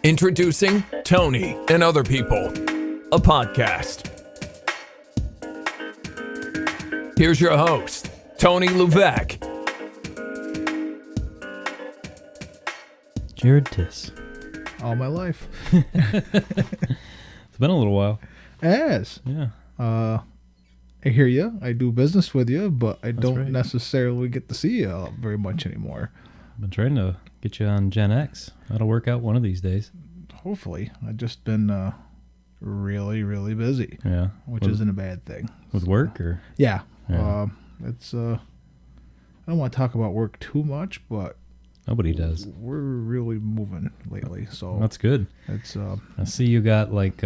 Introducing Tony and Other People, a podcast. Here's your host, Tony Levesque. Jared Thisse. All my life. It's been a little while. It has. Yeah. I hear you. I do business with you, but I don't right. necessarily get to see you very much anymore. I've been trying to get you on Gen X. That'll work out one of these days. Hopefully. I've just been really, really busy. Yeah. Which isn't a bad thing. With work or? Yeah. Yeah. It's I don't want to talk about work too much, but Nobody does. we're really moving lately. So That's good. it's I see you got like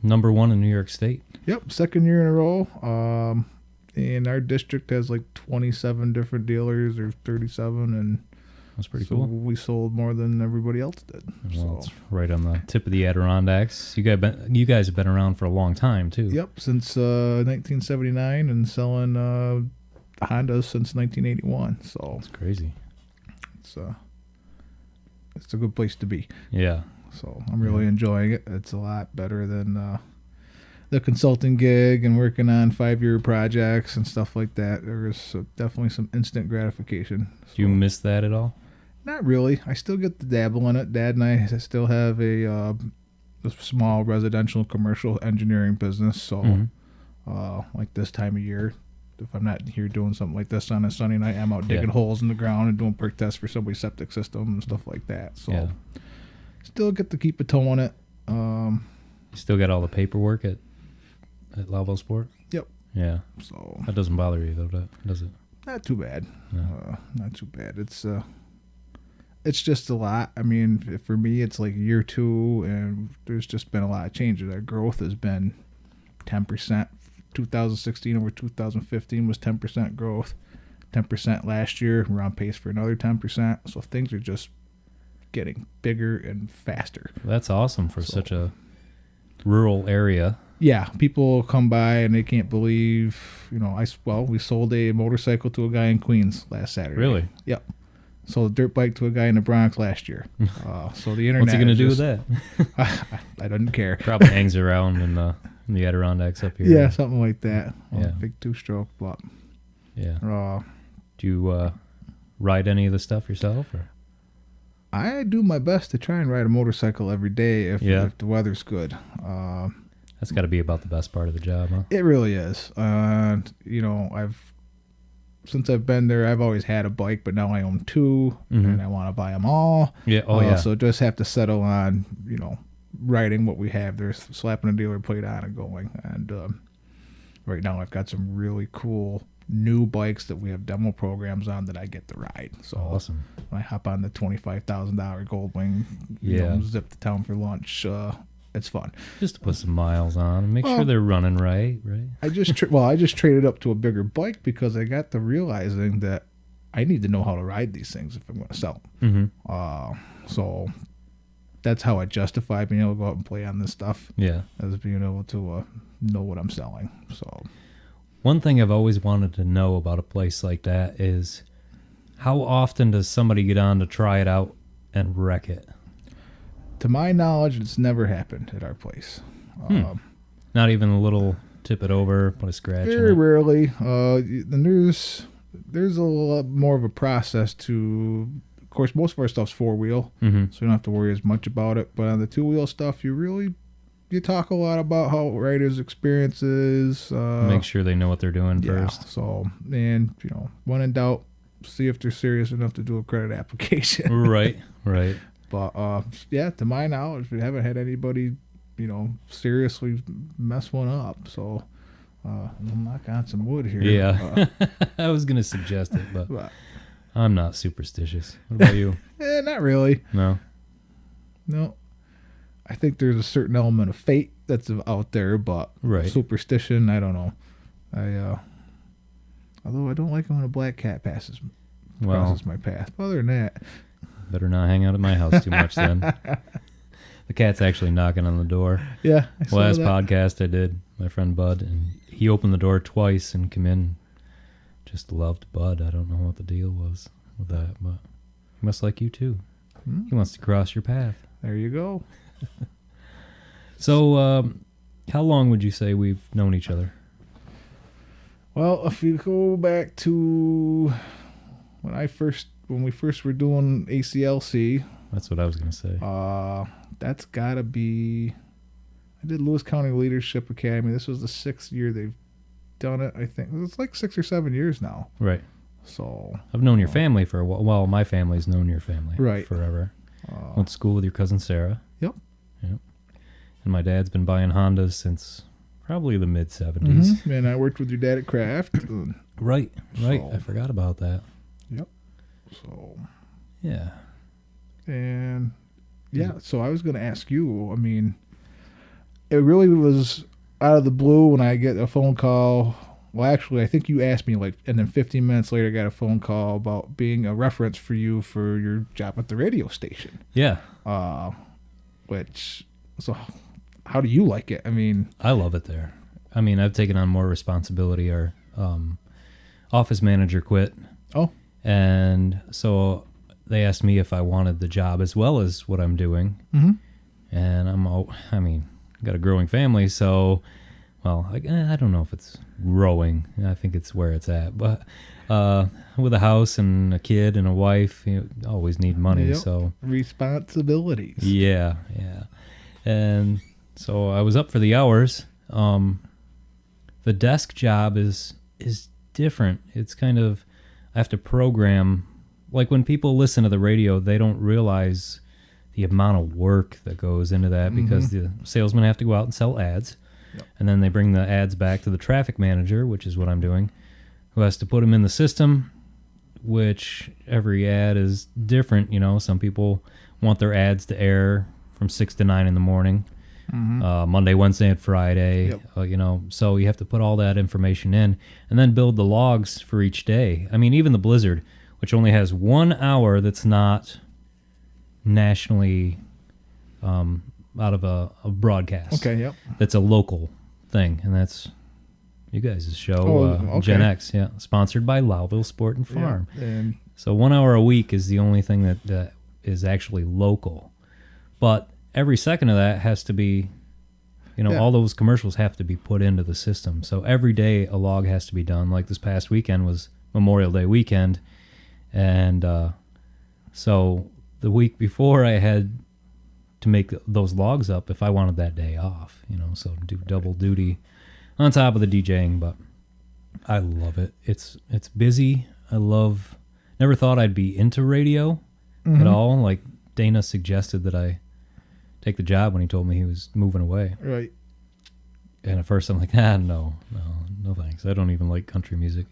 number one in New York State. yep, second year in a row. And our district has like 27 different dealers or 37, and That's pretty so cool. we sold more than everybody else did. Well, So it's right on the tip of the Adirondacks. You guys have been around for a long time too. yep, since 1979 and selling Hondas since 1981. So It's crazy. it's a good place to be. Yeah. So I'm really enjoying it. It's a lot better than the consulting gig and working on 5-year projects and stuff like that. There is definitely some instant gratification. Do you miss that at all? Not really. I still get to dabble in it. Dad and I still have a small residential commercial engineering business. So like this time of year, if I'm not here doing something like this on a Sunday night, I'm out digging holes in the ground and doing perk tests for somebody's septic system and stuff like that. So still get to keep a toe on it. You still got all the paperwork at Lavo Sport? Yep. Yeah. So That doesn't bother you though, does it? not too bad. No. Not too bad. It's just a lot. I mean, for me, it's like year 2, and there's just been a lot of changes. Our growth has been 10%. 2016 over 2015 was 10% growth. 10% last year. We're on pace for another 10%. So things are just getting bigger and faster. That's awesome for such a rural area. Yeah, people come by and they can't believe, we sold a motorcycle to a guy in Queens last Saturday. Really? Yep. Sold a dirt bike to a guy in the Bronx last year. So the internet. What's he going to do with that? I didn't care. Probably hangs around in the Adirondacks up here. Yeah, something like that. Yeah. Big 2-stroke, but Yeah. Do you ride any of the stuff yourself? Or? I do my best to try and ride a motorcycle every day if the weather's good. That's got to be about the best part of the job, huh? It really is. Since I've been there, I've always had a bike, but now I own 2, and I want to buy them all. Yeah. Oh, yeah. So just have to settle on, riding what we have. There's slapping a dealer plate on and going. And right now I've got some really cool new bikes that we have demo programs on that I get to ride. So Awesome. when I hop on the $25,000 Goldwing, zip to town for lunch, it's fun. Just to put some miles on and make sure they're running right? I just traded up to a bigger bike because I got to realizing that I need to know how to ride these things if I'm going to sell them. So that's how I justify being able to go out and play on this stuff. Yeah. As being able to know what I'm selling. So one thing I've always wanted to know about a place like that is how often does somebody get on to try it out and wreck it? to my knowledge, it's never happened at our place. Not even a little tip it over, put a scratch Very in it? rarely. And there's a lot more of a process to. Of course, most of our stuff's 4-wheel, so you don't have to worry as much about it. But on the 2-wheel stuff, you talk a lot about how riders' experience is. Make sure they know what they're doing first. So, and when in doubt, see if they're serious enough to do a credit application. Right. But to my knowledge, we haven't had anybody, seriously mess one up. So I'll knock on some wood here. Yeah. I was gonna suggest it, but I'm not superstitious. What about you? Not really. No. I think there's a certain element of fate that's out there, but superstition, I don't know. Although I don't like it when a black cat crosses my path. Other than that, better not hang out at my house too much then. The cat's actually knocking on the door. Yeah. Last podcast I did, my friend Bud, and he opened the door twice and came in. Just loved Bud. I don't know what the deal was with that, but he must like you too. He wants to cross your path. There you go. So, how long would you say we've known each other? Well, if you go back to when we first were doing ACLC, That's what I was going to say. that's got to be. I did Lewis County Leadership Academy. This was the 6th year they've done it. I think it's like 6 or 7 years now. Right. So I've known your family for a while. Well, my family's known your family forever. Went to school with your cousin Sarah. Yep. And my dad's been buying Hondas since probably the mid-'70s. Mm-hmm. And I worked with your dad at Kraft. Right. So- I forgot about that. Yep. So, Yeah. and yeah, so I was going to ask you, I mean, it really was out of the blue when I get a phone call. Well, actually, I think you asked me and then 15 minutes later, I got a phone call about being a reference for you for your job at the radio station. Yeah. So how do you like it? I mean, I love it there. I mean, I've taken on more responsibility. Our office manager quit. Oh. And so they asked me if I wanted the job as well as what I'm doing. Mm-hmm. And got a growing family, so, well, I don't know if it's growing. I think it's where it's at. But with a house and a kid and a wife, you always need money. Yep. So Responsibilities. Yeah. And so I was up for the hours. The desk job is different. It's kind of, I have to program, like when people listen to the radio, they don't realize the amount of work that goes into that because the salesmen have to go out and sell ads. Yep. And then they bring the ads back to the traffic manager, which is what I'm doing, who has to put them in the system, which every ad is different. Some people want their ads to air from 6 to 9 in the morning, Monday, Wednesday, and Friday. Yep. So you have to put all that information in and then build the logs for each day. I mean, even the Blizzard, which only has 1 hour that's not nationally out of a broadcast. Okay, yep. That's a local thing, and that's you guys' show, okay. Gen X, sponsored by Lowville Sport and Farm. Yeah, and So 1 hour a week is the only thing that is actually local. But every second of that has to be, all those commercials have to be put into the system. So every day a log has to be done. Like this past weekend was Memorial Day weekend, and so the week before I had to make those logs up if I wanted that day off, so do double duty on top of the DJing. But I love it. It's busy. Never thought I'd be into radio at all. Like Dana suggested that I take the job when he told me he was moving away. right. And at first I'm like, no thanks. I don't even like country music.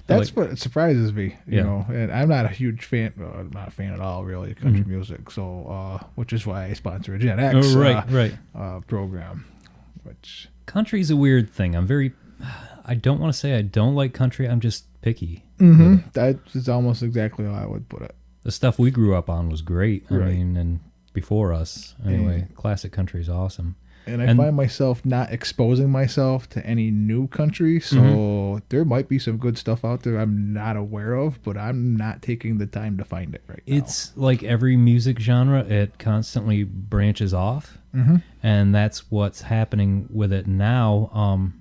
That's what surprises me, you Yeah. know. And I'm not a huge fan. I'm not a fan at all, really, of country music. So, which is why I sponsor a Gen X program. Which Country's a weird thing. I don't want to say I don't like country. I'm just picky. that is almost exactly how I would put it. The stuff we grew up on was great. I Right. mean, and before us, anyway, classic country is awesome. And I find myself not exposing myself to any new country, so there might be some good stuff out there I'm not aware of, but I'm not taking the time to find it right now. It's like every music genre, it constantly branches off, and that's what's happening with it now.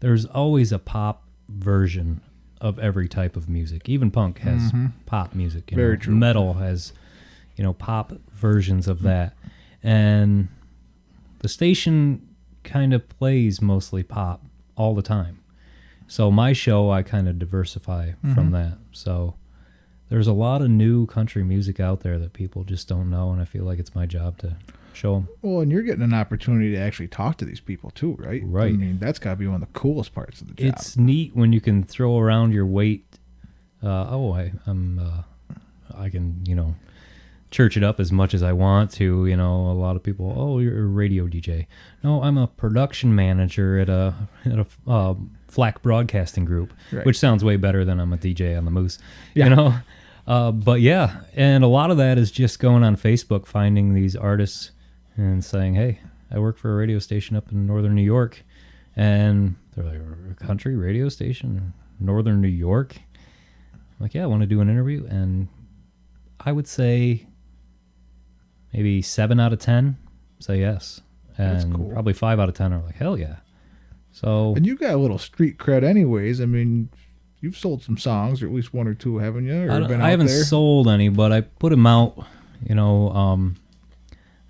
There's always a pop version of every type of music. Even punk has pop music. Very true. Metal has, pop versions of that. And the station kind of plays mostly pop all the time. So my show, I kind of diversify from that. So there's a lot of new country music out there that people just don't know, and I feel like it's my job to show them. Well, and you're getting an opportunity to actually talk to these people too, right? Right. I mean, that's got to be one of the coolest parts of the job. It's neat when you can throw around your weight. I can, church it up as much as I want to. A lot of people, oh, you're a radio DJ. No, I'm a production manager at a FLAC broadcasting group, Right. which sounds way better than I'm a DJ on the Moose. Yeah. But yeah, and a lot of that is just going on Facebook, finding these artists and saying, hey, I work for a radio station up in northern New York. And they're like, a country radio station in northern New York? I'm like, yeah, I want to do an interview. And I would say maybe 7 out of 10 say yes. That's And cool. probably 5 out of 10 are like, hell yeah. So, And you got a little street cred anyways. I mean, you've sold some songs, or at least one or two, haven't you? Or I haven't sold any, but I put them out. You know,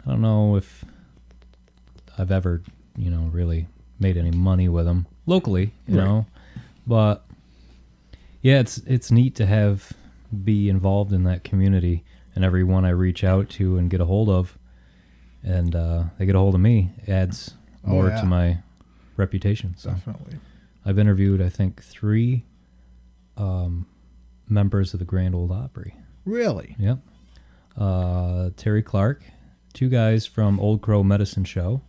I don't know if I've ever, really made any money with them locally, you Right. know. But yeah, it's neat to be involved in that community, and everyone I reach out to and get a hold of, and they get a hold of me, adds more yeah. to my reputation. So Definitely. I've interviewed, I think, 3 members of the Grand Ole Opry. Really? Yep. Terry Clark, 2 guys from Old Crow Medicine Show,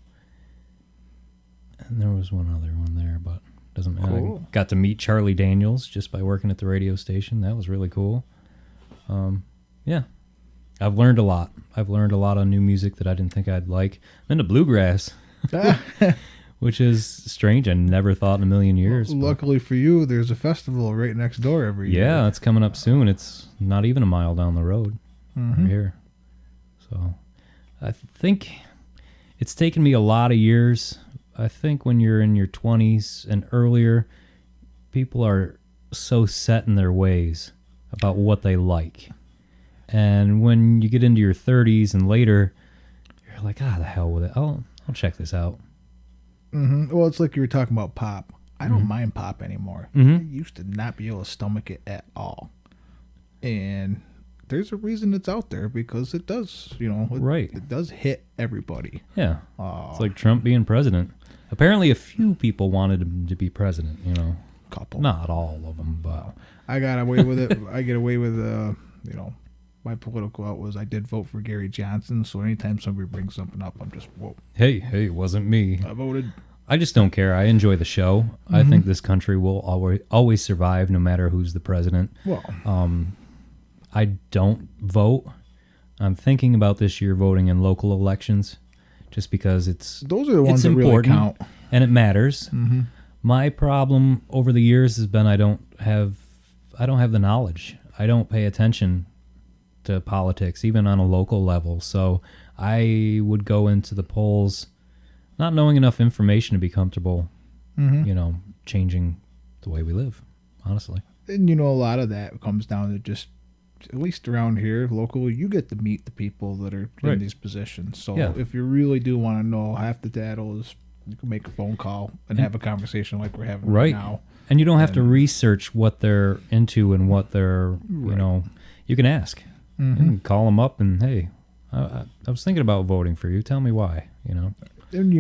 and there was one other one there, but doesn't matter. Cool. I got to meet Charlie Daniels just by working at the radio station. That was really cool. Yeah, I've learned a lot. I've learned a lot of new music that I didn't think I'd like. I'm into bluegrass, which is strange. I never thought in a million years. but- Luckily for you, there's a festival right next door every year. Yeah, it's coming up soon. It's not even a mile down the road from here. So I think it's taken me a lot of years. I think when you're in your 20s and earlier, people are so set in their ways about what they like. And when you get into your 30s and later, you're like, the hell with it. I'll check this out. Well, it's like you were talking about pop. I don't mind pop anymore. I used to not be able to stomach it at all. And there's a reason it's out there, because it does, Right. it does hit everybody. Yeah. It's like Trump being president. Apparently a few people wanted him to be president, Couple. Not all of them, but I got away with it. I get away with, my political out was I did vote for Gary Johnson. So anytime somebody brings something up, I'm just, whoa, hey, it wasn't me. I voted. I just don't care. I enjoy the show. I think this country will always survive no matter who's the president. Well, I don't vote. I'm thinking about this year voting in local elections just because those are the ones that really important count. and it matters. My problem over the years has been I don't have the knowledge. I don't pay attention to politics, even on a local level. So I would go into the polls not knowing enough information to be comfortable, changing the way we live, honestly. And a lot of that comes down to just, at least around here locally, you get to meet the people that are in Right. these positions. So Yeah. if you really do want to know, half the tattle is you can make a phone call and have a conversation like we're having right now. And you don't have to research what they're into and what they're, Right. you can ask. You can call them up and, hey, I was thinking about voting for you. Tell me why, And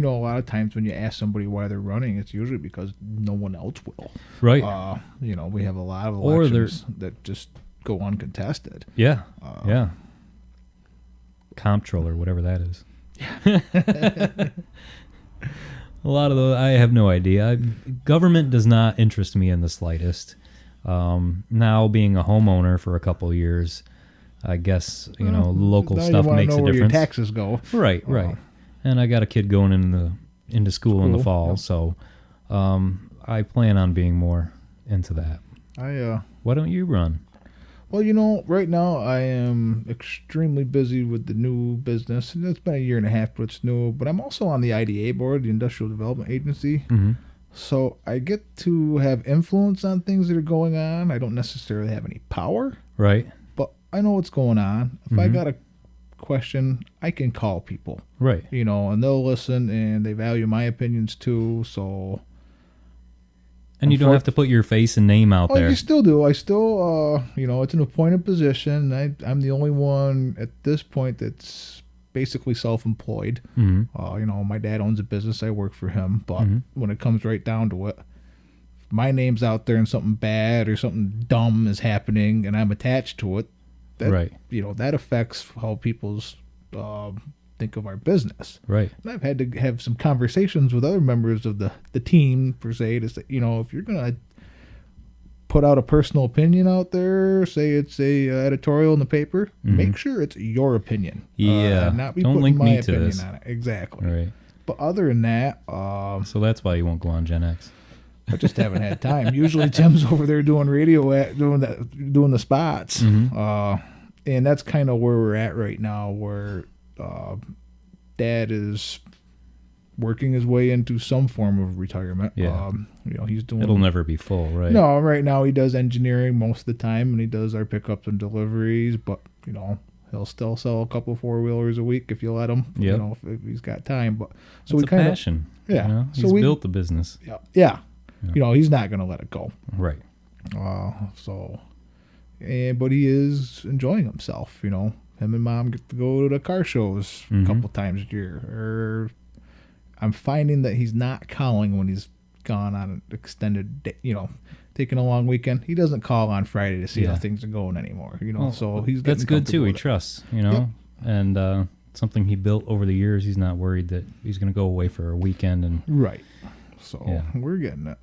a lot of times when you ask somebody why they're running, it's usually because no one else will. Right. We have a lot of Or they're- elections that just go uncontested. Yeah. Yeah. Comptroller, whatever that is. A lot of those, I have no idea. Government does not interest me in the slightest. Now, being a homeowner for a couple of years, I guess, local Now you stuff wanna makes know a where difference. your taxes go. Right. And I got a kid going into school in the fall, Yep. so I plan on being more into that. Why don't you run? Well, right now I am extremely busy with the new business. And it's been a year and a half, but it's new. But I'm also on the IDA board, the Industrial Development Agency. Mm-hmm. So I get to have influence on things that are going on. I don't necessarily have any power, Right. but I know what's going on. If I got a question, I can call people, Right. and they'll listen, and they value my opinions too. So, And you don't have to put your face and name out there. you still do. I still, it's an appointed position. I'm the only one at this point that's basically self-employed. My dad owns a business. I work for him. But when it comes right down to it, if my name's out there and something bad or something dumb is happening and I'm attached to it, that, Right. That affects how people's think of our business. Right. And I've had to have some conversations with other members of the team, per se, to say, if you're going to put out a personal opinion out there, say it's a editorial in the paper, make sure it's your opinion. Yeah. Not be Don't putting link my me to opinion this. on it. Exactly. Right. But other than that, So that's why you won't go on Gen X. I just haven't had time. Usually Tim's over there doing doing the spots. And that's kind of where we're at right now, where Dad is working his way into some form of retirement. Yeah. He's doing. It'll never be full, right? No, right now he does engineering most of the time, and he does our pickups and deliveries. But he'll still sell a couple 4-wheelers a week if you let him. Yep. If he's got time. But so it's we a kind of passion. yeah. He's built the business. Yeah. He's not going to let it go. Right. But he is enjoying himself. Him and Mom get to go to the car shows a couple times a year. I'm finding that he's not calling when he's gone on an extended day, taking a long weekend. He doesn't call on Friday to see how things are going anymore, so he's that's good too. He with it. trusts, and something he built over the years. He's not worried that he's going to go away for a weekend and right. So we're getting it.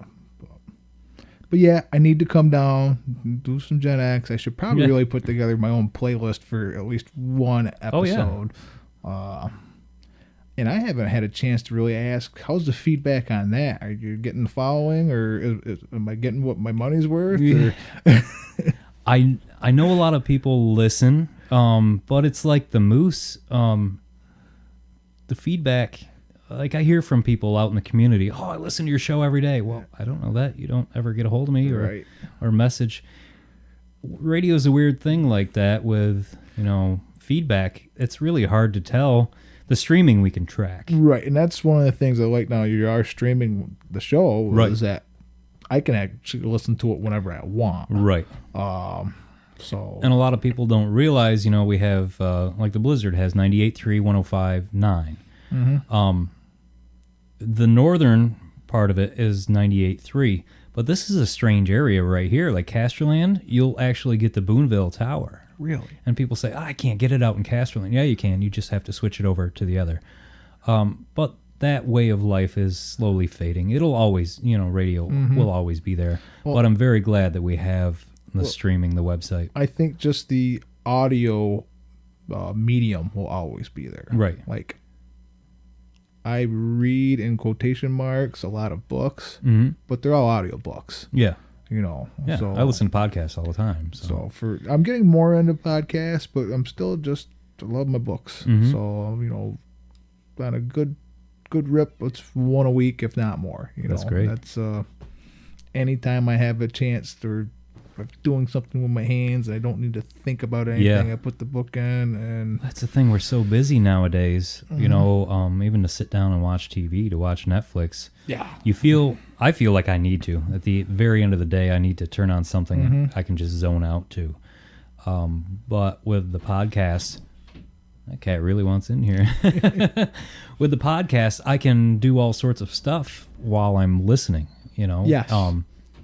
But yeah, I need to come down, do some Gen X. I should probably really put together my own playlist for at least one episode. And I haven't had a chance to really ask, how's the feedback on that? Are you getting the following, or am I getting what my money's worth? Or? I know a lot of people listen, but it's like the Moose. The feedback, like I hear from people out in the community, oh, I listen to your show every day. Well, I don't know that. You don't ever get a hold of me or message. Radio's a weird thing like that with, feedback. It's really hard to tell. The streaming we can track. Right, and that's one of the things I like now. You are streaming the show, is that I can actually listen to it whenever I want. Right. And a lot of people don't realize, we have, like the Blizzard has 98.3, 105.9. Mm-hmm. The northern part of it is 98.3, but this is a strange area right here. Like Casterland, you'll actually get the Boonville Tower. Really? And people say, I can't get it out in Casterland. Yeah, you can. You just have to switch it over to the other. But that way of life is slowly fading. It'll always, radio will always be there. Well, but I'm very glad that we have the streaming, the website. I think just the audio medium will always be there. Right. Like, I read, in quotation marks, a lot of books, but they're all audio books. Yeah. Yeah, so I listen to podcasts all the time. So I'm getting more into podcasts, but I'm still just love my books. So on a good rip, it's one a week, if not more. That's great. That's anytime I have a chance to doing something with my hands, I don't need to think about anything. I put the book in, and that's the thing. We're so busy nowadays. Even to sit down and watch TV, to watch Netflix. Yeah, I feel like I need to. At the very end of the day, I need to turn on something I can just zone out to. But with the podcast, that cat really wants in here. With the podcast, I can do all sorts of stuff while I'm listening. Yes.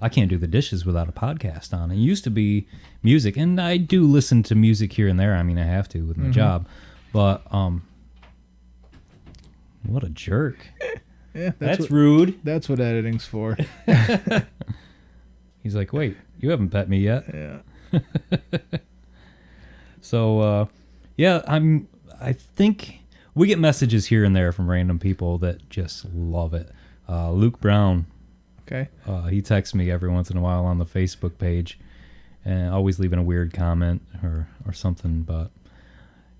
I can't do the dishes without a podcast on. It used to be music, and I do listen to music here and there. I mean, I have to with my job. But what a jerk. Yeah, that's rude. That's what editing's for. He's like, wait, you haven't pet me yet. Yeah. So, I think we get messages here and there from random people that just love it. Luke Brown. Okay. He texts me every once in a while on the Facebook page, and always leaving a weird comment or something. But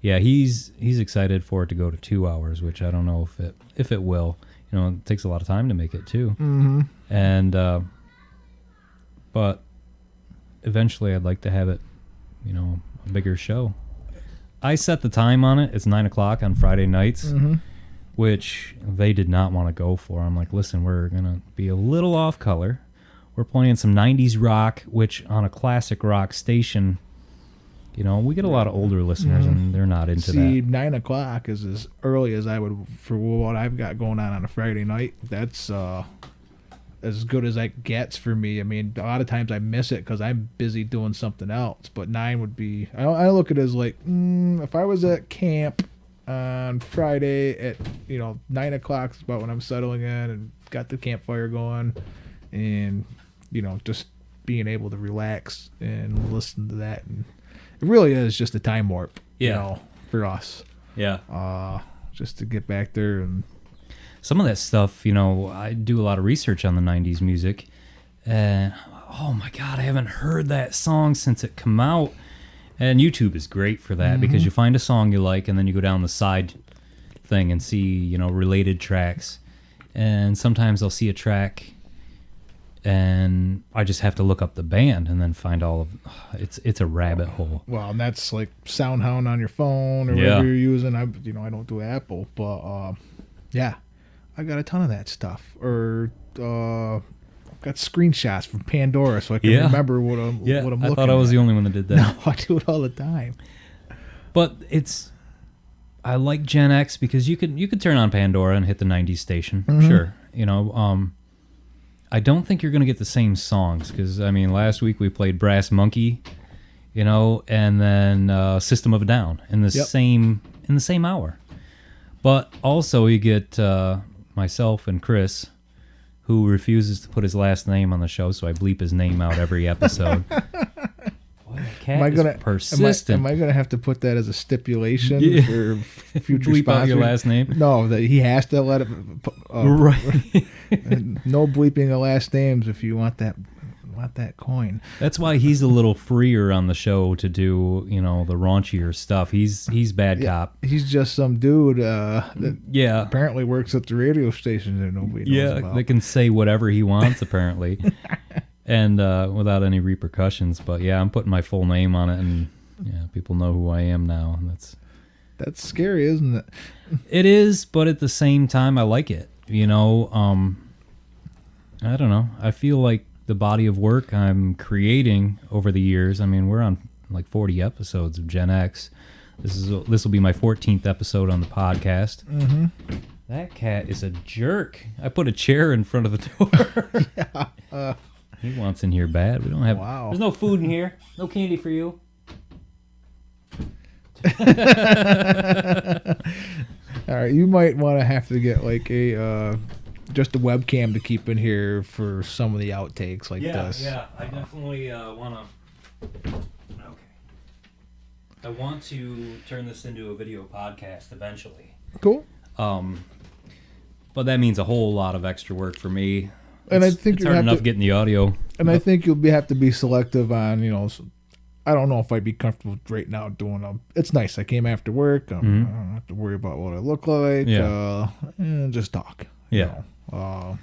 yeah, he's excited for it to go to 2 hours, which I don't know if it will. It takes a lot of time to make it too. Mm-hmm. And but eventually, I'd like to have it, a bigger show. I set the time on it. It's 9:00 on Friday nights. Which they did not want to go for. I'm like, listen, we're going to be a little off color. We're playing some 90s rock, which on a classic rock station, we get a lot of older listeners, and they're not into that. 9:00 is as early as I would, for what I've got going on a Friday night. That's as good as that gets for me. I mean, a lot of times I miss it because I'm busy doing something else. But 9 would be, I look at it as like, if I was at camp on Friday at 9:00 is about when I'm settling in and got the campfire going, and just being able to relax and listen to that, and it really is just a time warp, for us. Yeah. Just to get back there. And some of that stuff, I do a lot of research on the 90s music, and oh my God, I haven't heard that song since it come out. And YouTube is great for that because you find a song you like, and then you go down the side thing and see, related tracks. And sometimes I'll see a track, and I just have to look up the band and then find all of it's a rabbit hole. Well, and that's like SoundHound on your phone or whatever you're using. I don't do Apple, but yeah, I got a ton of that stuff. Or I've got screenshots from Pandora so I can remember what I'm looking at. I thought I was the only one that did that. No, I do it all the time. But I like Gen X because you could turn on Pandora and hit the 90s station. Sure. I don't think you're going to get the same songs because, last week we played Brass Monkey, and then System of a Down in the same hour. But also you get myself and Chris, who refuses to put his last name on the show, so I bleep his name out every episode. Boy, cat is persistent. Am I going to have to put that as a stipulation for future bleep sponsors? out your last name? No, that he has to let it. Right. No bleeping of last names if you want that coin. That's why he's a little freer on the show to do, the raunchier stuff. He's bad cop. He's just some dude that apparently works at the radio station that nobody knows about. They can say whatever he wants, apparently. And without any repercussions. But yeah, I'm putting my full name on it, and people know who I am now. And that's scary, isn't it? It is, but at the same time, I like it. I don't know. I feel like the body of work I'm creating over the years. We're on like 40 episodes of Gen X. This will be my 14th episode on the podcast. Mm-hmm. That cat is a jerk. I put a chair in front of the door. He wants in here bad. We don't have. Wow. There's no food in here. No candy for you. All right, you might want to have to get like just a webcam to keep in here for some of the outtakes like this. Yeah, I definitely want to. Okay. I want to turn this into a video podcast eventually. Cool. But that means a whole lot of extra work for me. And I think it's hard enough getting the audio. And I think you'll have to be selective on, I don't know if I'd be comfortable right now doing them. It's nice. I came after work. I don't have to worry about what I look like. And just talk. Yeah. Well,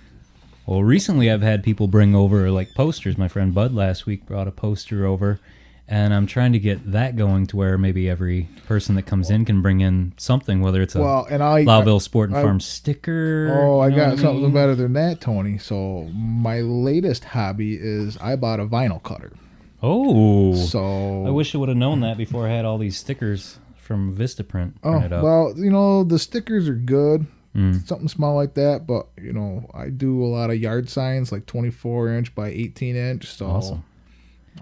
recently I've had people bring over like posters. My friend Bud last week brought a poster over, and I'm trying to get that going to where maybe every person that comes in can bring in something, whether it's a Lowville Sport and Farm sticker. Oh, I got something better than that, Tony. So my latest hobby is I bought a vinyl cutter. Oh. So I wish I would have known that before I had all these stickers from Vistaprint printed up. Well, the stickers are good. Something small like that, but I do a lot of yard signs, like 24-inch by 18-inch. So awesome.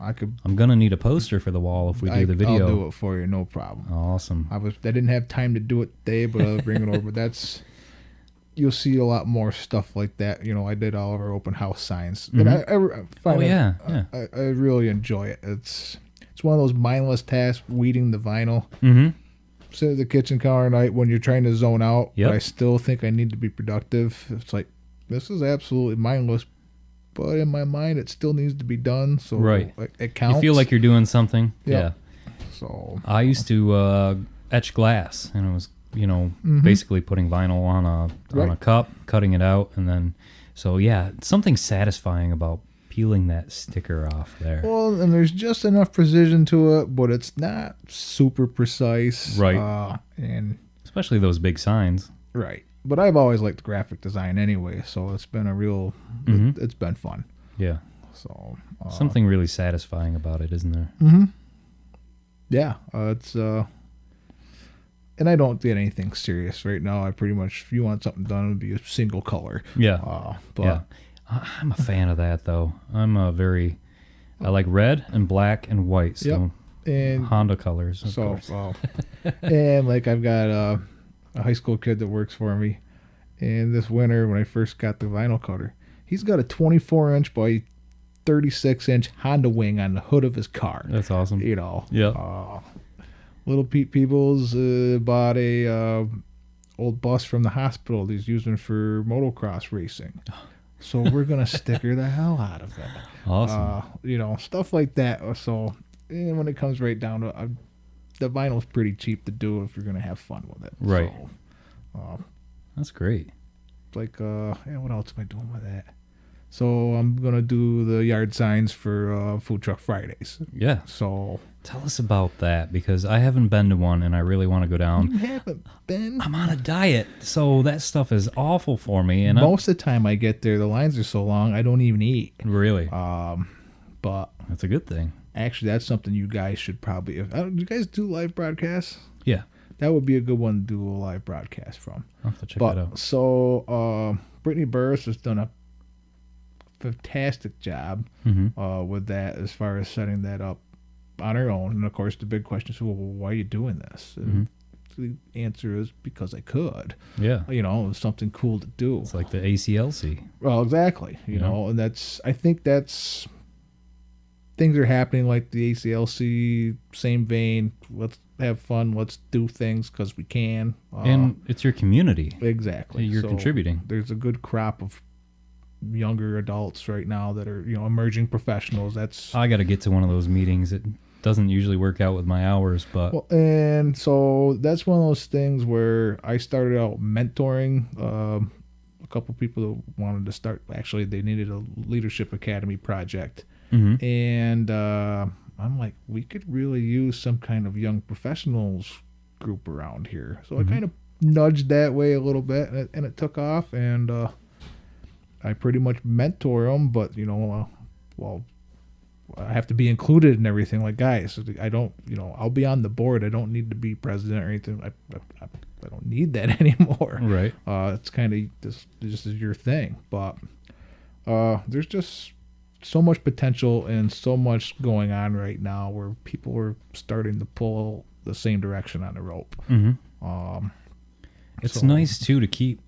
I'm gonna need a poster for the wall if we do the video. I'll do it for you, no problem. Awesome. I didn't have time to do it today, but I'll bring it over. You'll see a lot more stuff like that. I did all of our open house signs, and I find I really enjoy it. It's one of those mindless tasks, weeding the vinyl. Mm-hmm. Sit at the kitchen counter at night when you're trying to zone out, but I still think I need to be productive. It's like, this is absolutely mindless, but in my mind, it still needs to be done. So it counts. You feel like you're doing something. Yep. Yeah. So I used to etch glass, and it was basically putting vinyl on a cup, cutting it out, and then something satisfying about peeling that sticker off there. Well, and there's just enough precision to it, but it's not super precise. Right. And especially those big signs. Right. But I've always liked graphic design anyway, so it's been it's been fun. Yeah. So something really satisfying about it, isn't there? Mm-hmm. Yeah. It's and I don't get anything serious right now. I pretty much, if you want something done, it would be a single color. Yeah. I'm a fan of that, though. I like red and black and white. So and Honda colors. Of course. And like I've got a high school kid that works for me, and this winter when I first got the vinyl cutter, he's got a 24-inch by 36-inch Honda wing on the hood of his car. That's awesome. Yeah. Little Pete Peebles bought a old bus from the hospital he's using for motocross racing. So we're going to sticker the hell out of that. Awesome. Stuff like that. So, and when it comes right down to it, the vinyl's pretty cheap to do if you're gonna have fun with it. Right. So, That's great. like, what else am I doing with that? So I'm gonna do the yard signs for Food Truck Fridays. Yeah. So Tell us about that, because I haven't been to one and I really want to go down. you haven't been. I'm on a diet, so that stuff is awful for me. And Most of the time I get there, the lines are so long I don't even eat. really, But that's a good thing. actually, that's something you guys should probably. Do you guys do live broadcasts? Yeah, That would be a good one to do a live broadcast from. I'll have to check that out. So Brittany Burris has done a fantastic job with that as far as setting that up on her own. And of course, the big question is, well, why are you doing this? And the answer is because I could. Yeah, You know, it was something cool to do. it's like the ACLC. Well, exactly. You know, and I think that's things are happening like the ACLC, same vein. Let's have fun. Let's do things because we can. And it's your community. Exactly. You're So contributing. There's a good crop of younger adults right now that are, emerging professionals. That's I got to get to one of those meetings. It doesn't usually work out with my hours, but well, and so that's one of those things where I started out mentoring a couple people that wanted to start. Actually, they needed a leadership academy project, and I'm like, we could really use some kind of young professionals group around here. So I kind of nudged that way a little bit, and it took off, and I pretty much mentor them. But well, I have to be included in everything. Like, guys, I don't, I'll be on the board. I don't need to be president or anything. I don't need that anymore. right. It's kind of this is your thing. But there's just so much potential and so much going on right now where people are starting to pull the same direction on the rope. It's so- nice too to keep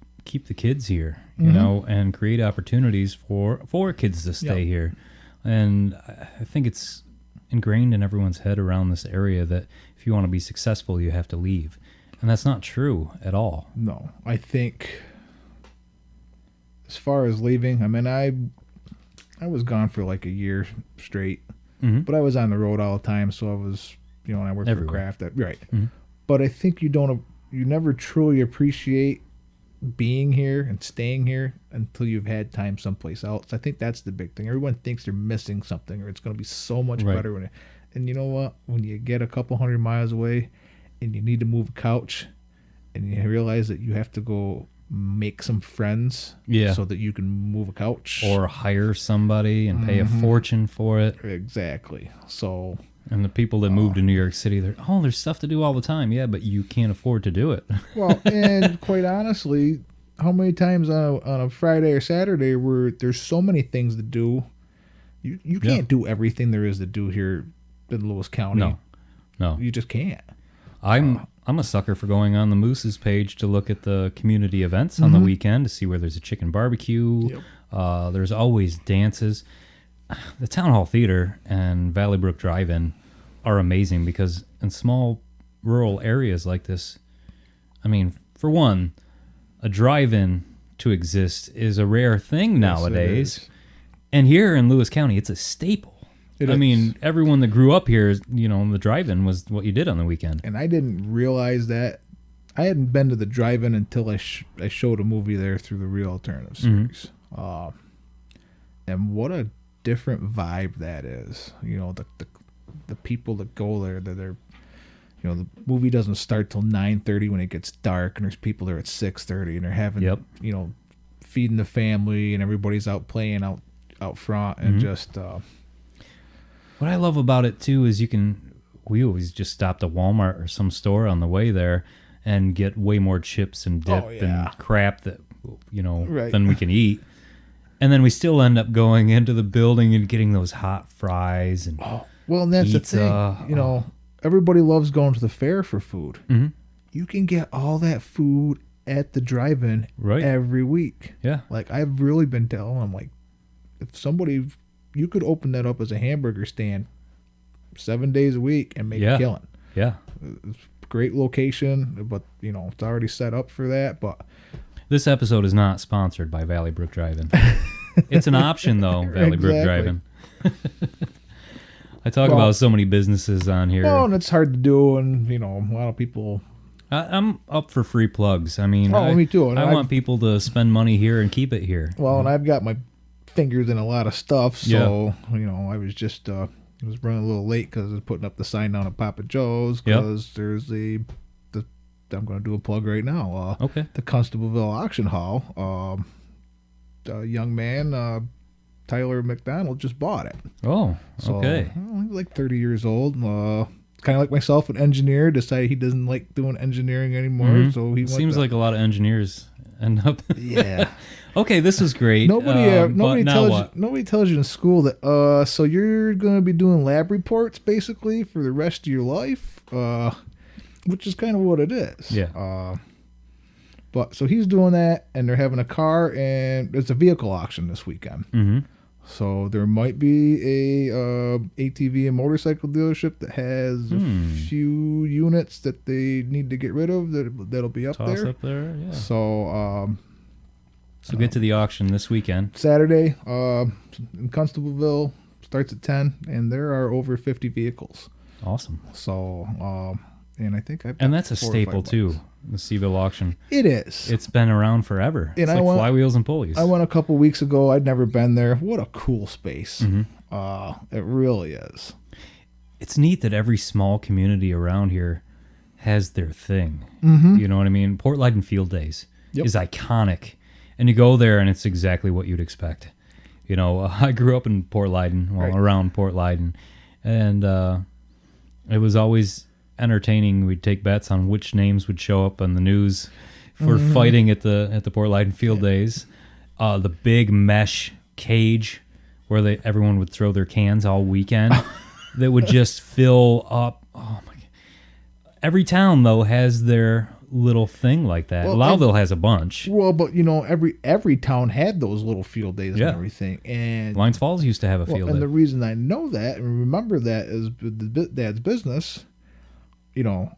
the kids here, you know, and create opportunities for kids to stay here. And I think it's ingrained in everyone's head around this area that if you want to be successful, you have to leave. And that's not true at all. No, I think as far as leaving, I mean, I was gone for like a year straight, but I was on the road all the time. So I was, and I worked Everywhere. for Kraft. Right. But I think you never truly appreciate being here and staying here until you've had time someplace else. I think that's the big thing. Everyone thinks they're missing something or it's going to be so much Right. better and you know what? When you get a couple hundred miles away and you need to move a couch and you realize that you have to go make some friends so that you can move a couch Or hire somebody and pay a fortune for it. exactly. So And the people that move to New York City, there's stuff to do all the time. Yeah, but you can't afford to do it. well, and quite honestly, how many times on a Friday or Saturday where there's so many things to do, you can't do everything there is to do here in Lewis County. No. You just can't. I'm a sucker for going on the Moose's page to look at the community events on the weekend to see where there's a chicken barbecue. Yep. There's always dances. The Town Hall Theater and Valley Brook Drive-In are amazing because in small rural areas like this, I mean, for one, a drive-in to exist is a rare thing nowadays. Yes, And here in Lewis County, it's a staple. It I is. mean, everyone that grew up here, the drive-in was what you did on the weekend. and I didn't realize that. I hadn't been to the drive-in until I showed a movie there through the Real Alternative series. And what a different vibe that is. The people that go there, that they're, the movie doesn't start till 9:30 when it gets dark, and there's people there at 6:30, and they're having, feeding the family, and everybody's out playing out front, and just. What I love about it too is we always just stopped at Walmart or some store on the way there and get way more chips and dip and crap that Right. than we can eat. And then we still end up going into the building and getting those hot fries and Well, and that's pizza. the thing. Everybody loves going to the fair for food. You can get all that food at the drive-in Right. every week. Yeah. Like, I've really been telling them, like, if you could open that up as a hamburger stand 7 days a week and make a killing. Yeah. It's a great location, but, it's already set up for that. But This episode is not sponsored by Valley Brook Drive-In. It's an option though, Valley Brook Exactly. Drive-In. I talk about so many businesses on here. Well, and it's hard to do, and a lot of people. I'm up for free plugs. I mean, me too. And I want people to spend money here and keep it here. Well, and I've got my fingers in a lot of stuff, so I was just I was running a little late because I was putting up the sign down at Papa Joe's because there's I'm going to do a plug right now. Okay. The Constableville Auction Hall. A young man, Tyler McDonald, just bought it. Oh, okay. He's like 30 years old. Kind of like myself, an engineer, decided he doesn't like doing engineering anymore. So he seems like a lot of engineers end up. Yeah. Okay, this is great. Nobody tells you in school that so you're going to be doing lab reports basically for the rest of your life, which is kind of what it is. Yeah. But so he's doing that, and they're having a car, and it's a vehicle auction this weekend. Mm-hmm. So there might be a ATV and motorcycle dealership that has a few units that they need to get rid of that'll be up Toss there. up there, yeah. So get to the auction this weekend. Saturday in Constableville, starts at 10, and there are over 50 vehicles. Awesome. So and I think I've and that's a staple too. The Seaville auction. It is. It's been around forever. And it's like flywheels and pulleys. I went a couple weeks ago. I'd never been there. What a cool space. Mm-hmm. It really is. It's neat that every small community around here has their thing. Mm-hmm. You know what I mean? Port Leyden Field Days is iconic. And you go there and it's exactly what you'd expect. I grew up in Port Leyden, around Port Leyden. And it was always entertaining. We'd take bets on which names would show up on the news for fighting at the Port Leyden Field Days. The big mesh cage where everyone would throw their cans all weekend that would just fill up. Oh my God. Every town though has their little thing like that. Well, Loudville has a bunch. Well, but every town had those little field days and everything. And Lines Falls used to have a field day. And the reason I know that and remember that is the Dad's business. You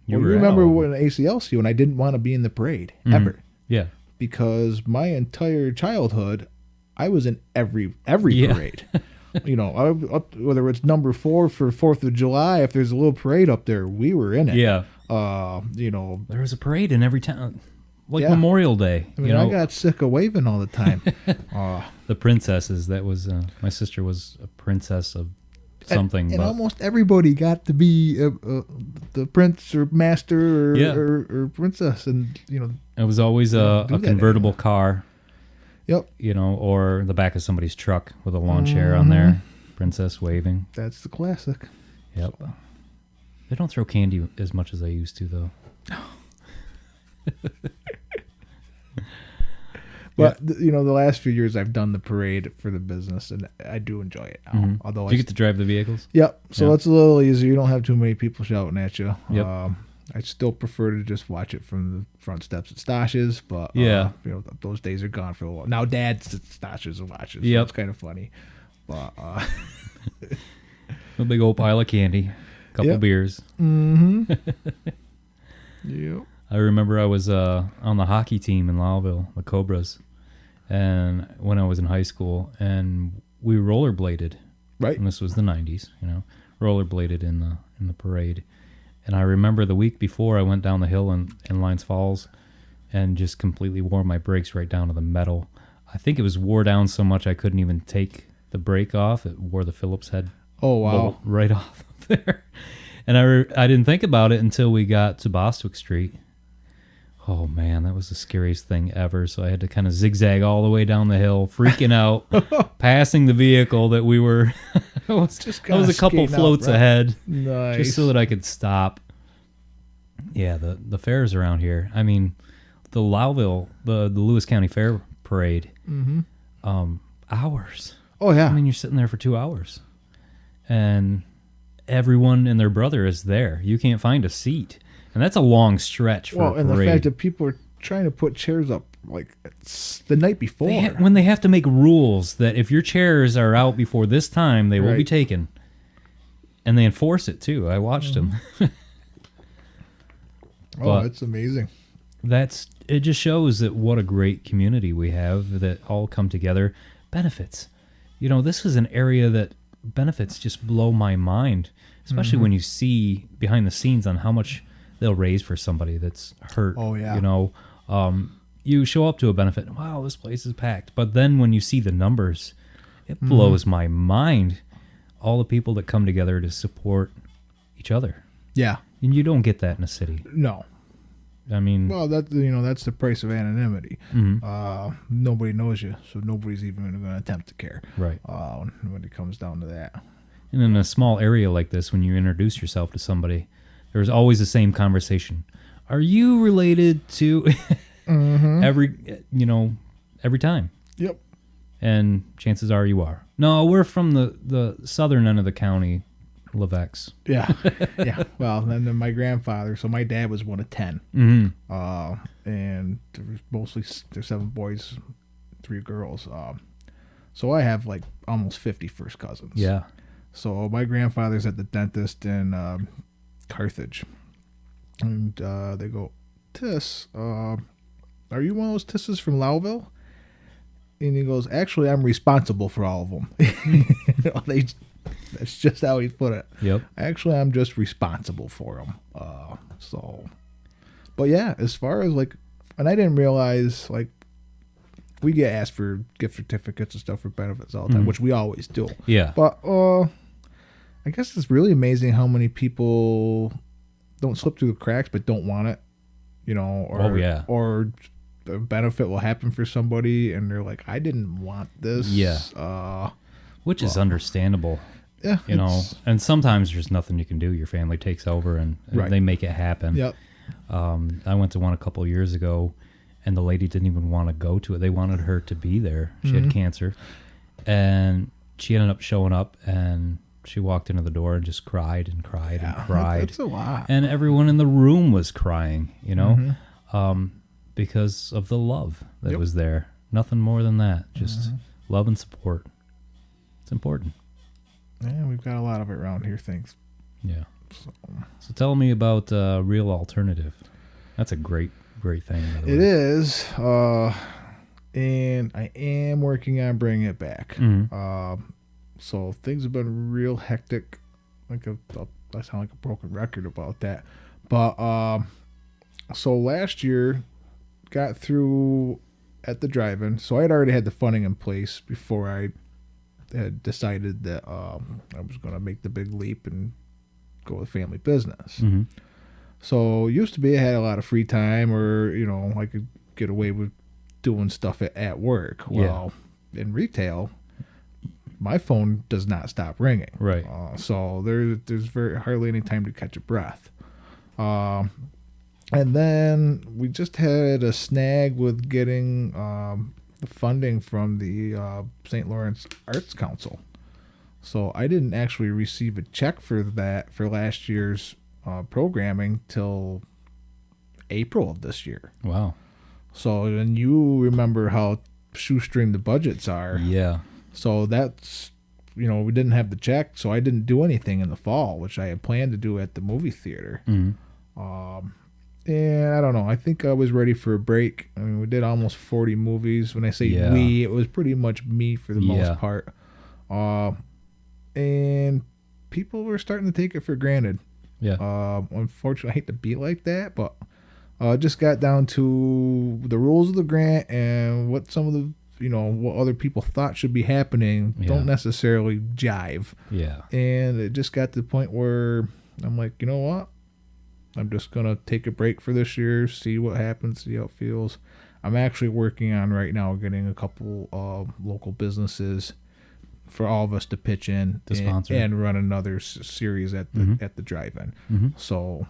remember when ACLC when I didn't want to be in the parade ever. Yeah. Because my entire childhood, I was in every parade. Whether it's number 4 for 4th of July, if there's a little parade up there, we were in it. Yeah. There was a parade in every town, like Memorial Day. I got sick of waving all the time. The princesses. That was my sister was a princess of something. And almost everybody got to be the prince or master or princess, and it was always a convertible car. Yep. Or the back of somebody's truck with a lawn chair on there, princess waving. That's the classic. Yep. They don't throw candy as much as they used to, though. But the last few years I've done the parade for the business, and I do enjoy it now. Mm-hmm. Although you get to drive the vehicles. Yep. So it's a little easier. You don't have too many people shouting at you. Yep. I still prefer to just watch it from the front steps at Stashes, but those days are gone for a while. Now Dad's at Stashes and watches. So it's kind of funny. But a big old pile of candy, couple beers. Mm-hmm. Yep. I remember I was on the hockey team in Lowville, the Cobras, and when I was in high school, and we rollerbladed. Right. And this was the 90s, rollerbladed in the parade. And I remember the week before I went down the hill in Lines Falls and just completely wore my brakes right down to the metal. I think it was wore down so much I couldn't even take the brake off. It wore the Phillips head bolt right off there. And I didn't think about it until we got to Bostwick Street. Oh, man, that was the scariest thing ever. So I had to kind of zigzag all the way down the hill, freaking out, passing the vehicle that we were... I was a couple floats ahead, just so that I could stop. Yeah, the fairs around here. I mean, the Lowville, the Lewis County Fair Parade, hours. Oh, yeah. I mean, you're sitting there for 2 hours. And everyone and their brother is there. You can't find a seat. And that's a long stretch for a parade. And the fact that people are trying to put chairs up like it's the night before. When they have to make rules that if your chairs are out before this time, they will be taken. And they enforce it, too. I watched them. It's amazing. It just shows that what a great community we have that all come together. Benefits. This is an area that benefits just blow my mind, especially when you see behind the scenes on how much they'll raise for somebody that's hurt. Oh, yeah. You know, you show up to a benefit, wow, this place is packed. But then when you see the numbers, it blows my mind. All the people that come together to support each other. Yeah. And you don't get that in a city. No. I mean, Well, that's the price of anonymity. Nobody knows you, so nobody's even going to attempt to care. right. When it comes down to that. And in a small area like this, when you introduce yourself to somebody, there's always the same conversation. Are you related to every time? Yep. And chances are you are. No, we're from the southern end of the county, Levex. Yeah. Yeah. Well, and then my grandfather, so my dad was one of 10. And there's 7 boys, 3 girls. So I have like almost 50 first cousins. Yeah. So my grandfather's at the dentist in Carthage. And they go, Thisse, are you one of those Tisses from Lowville? And he goes, actually, I'm responsible for all of them. That's just how he put it. Yep. Actually, I'm just responsible for them. But yeah, as far as like, and I didn't realize, like, we get asked for gift certificates and stuff for benefits all the time, which we always do. Yeah. But I guess it's really amazing how many people don't slip through the cracks but don't want it, or the benefit will happen for somebody and they're like, I didn't want this. Yeah. Which is understandable. Yeah. And sometimes there's nothing you can do. Your family takes over and they make it happen. Yep. I went to one a couple of years ago, and the lady didn't even want to go to it. They wanted her to be there. She had cancer, and she ended up showing up, and she walked into the door and just cried and cried and cried. That's a lot. And everyone in the room was crying, because of the love that was there. Nothing more than that. Just love and support. It's important. Yeah, we've got a lot of it around here, thanks. Yeah. So tell me about Real Alternative. That's a great thing. By the way. It is, and I am working on bringing it back. So things have been real hectic. I sound like a broken record about that. But so last year, got through at the drive-in. So I had already had the funding in place before I had decided that I was going to make the big leap and go with family business. So used to be I had a lot of free time, or I could get away with doing stuff at work. Well, in retail, my phone does not stop ringing. Right. So there's hardly any time to catch a breath. And then we just had a snag with getting the funding from the St. Lawrence Arts Council. So I didn't actually receive a check for that for last year's programming till April of this year. Wow. So then you remember how shoestring the budgets are. Yeah. So that's, we didn't have the check, so I didn't do anything in the fall, which I had planned to do at the movie theater. And I don't know. I think I was ready for a break. I mean, we did almost 40 movies. When I say we, it was pretty much me for the most part. And people were starting to take it for granted. Yeah. Unfortunately, I hate to be like that, but just got down to the rules of the grant and what some of the, what other people thought should be happening don't necessarily jive. Yeah. And it just got to the point where I'm like, you know what? I'm just going to take a break for this year, see what happens, see how it feels. I'm actually working on right now getting a couple of local businesses for all of us to pitch in to sponsor and run another series at the drive-in. So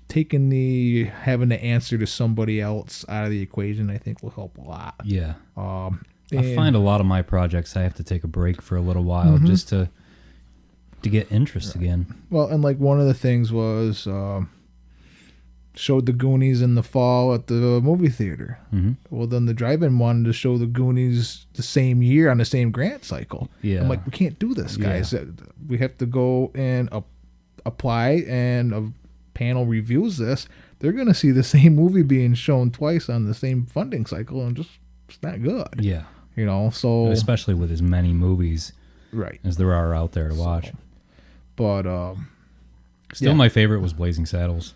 taking having to answer to somebody else out of the equation, I think will help a lot. Yeah. I find a lot of my projects I have to take a break for a little while just to get interest again. Well, and like one of the things was showed the Goonies in the fall at the movie theater. Well, then the drive-in wanted to show the Goonies the same year on the same grant cycle. Yeah. I'm like, we can't do this, guys. We have to go and apply, and a panel reviews this. They're going to see the same movie being shown twice on the same funding cycle, and just it's not good. Yeah. So especially with as many movies Right. as there are out there to watch. But Still, my favorite was Blazing Saddles.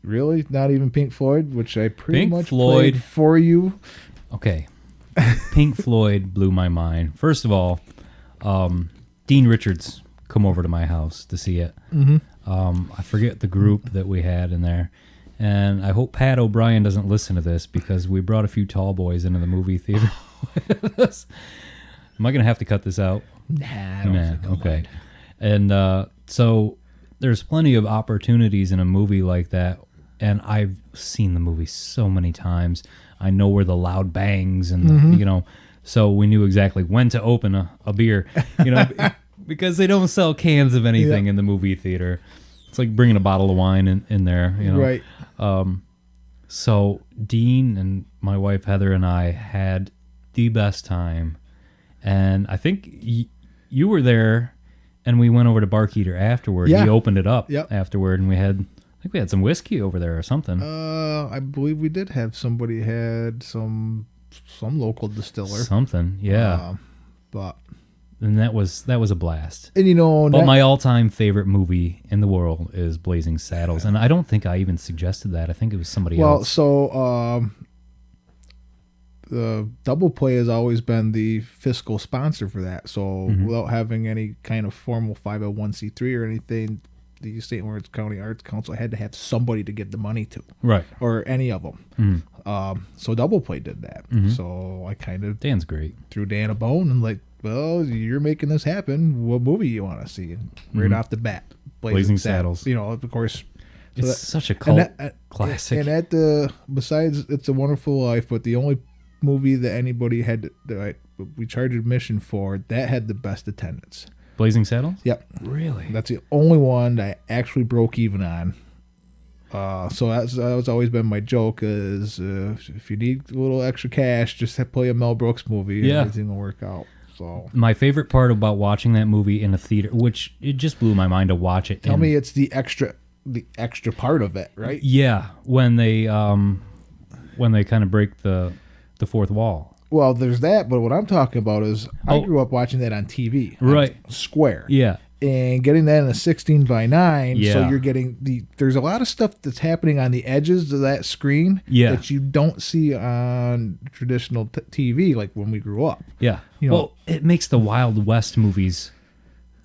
really, not even Pink Floyd, which I pretty Pink much Floyd. played for you. Okay. Pink Floyd blew my mind. First of all, Dean Richards come over to my house to see it. I forget the group that we had in there. And I hope Pat O'Brien doesn't listen to this because we brought a few tall boys into the movie theater with us. Am I going to have to cut this out? Nah, I don't think I'll okay. mind. And so there's plenty of opportunities in a movie like that. And I've seen the movie so many times. I know where the loud bangs and, you know, so we knew exactly when to open a beer, you know, because they don't sell cans of anything in the movie theater. It's like bringing a bottle of wine in there, you know. Right. So Dean and my wife Heather and I had the best time. And I think you were there and we went over to Barkeeter afterward. Yeah. He opened it up Yep. afterward and I think we had some whiskey over there or something. I believe we did have somebody had some local distiller. Something, yeah. But And that was a blast. and you know, But my all-time favorite movie in the world is Blazing Saddles, and I don't think I even suggested that. I think it was somebody else. so the Double Play has always been the fiscal sponsor for that. So without having any kind of formal 501c3 or anything, the St. Lawrence County Arts Council had to have somebody to get the money to, Right. or any of them. So Double Play did that. So I kind of Dan's great. threw Dan a bone and like, well, you're making this happen. What movie you want to see? And right off the bat, Blazing Saddles. You know, of course. It's such a cult classic. And at besides It's a Wonderful Life, but the only movie that anybody had that we charged admission for that had the best attendance. Blazing Saddles? Yep, Really? that's the only one that I actually broke even on. So that's always been my joke is if you need a little extra cash, just play a Mel Brooks movie and everything will work out. So My favorite part about watching that movie in a theater, which it just blew my mind to watch it. tell me it's the extra part of it, right? Yeah, when they kind of break the fourth wall. Well, there's that, but what I'm talking about is I grew up watching that on TV. Right. On Square. Yeah. And getting that in a 16:9, so Yeah. you're getting there's a lot of stuff that's happening on the edges of that screen that you don't see on traditional TV like when we grew up. Yeah. You know- Well, it makes the Wild West movies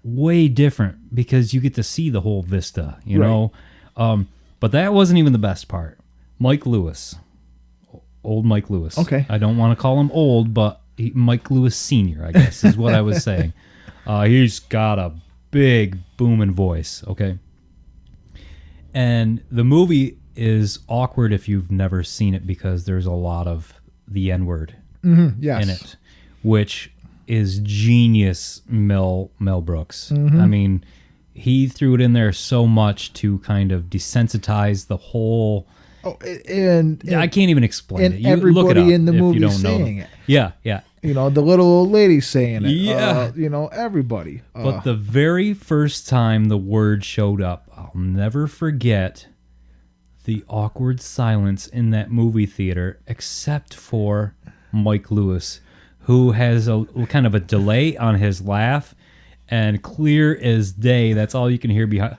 way different because you get to see the whole vista, you know? But that wasn't even the best part. Mike Lewis. Old Mike Lewis. Okay. I don't want to call him old, but Mike Lewis Sr., I guess, is what I was saying. He's got a big booming voice, okay? And the movie is awkward if you've never seen it because there's a lot of the N-word Yes. in it, which is genius Mel Brooks. I mean, he threw it in there so much to kind of desensitize the whole... Oh, and I can't even explain and it. You look it everybody up in the if movie you don't know saying them. it. Yeah. You know, the little old lady saying it. Yeah. You know, everybody. But the very first time the word showed up, I'll never forget the awkward silence in that movie theater, except for Mike Lewis, who has a kind of a delay on his laugh, and clear as day, that's all you can hear behind.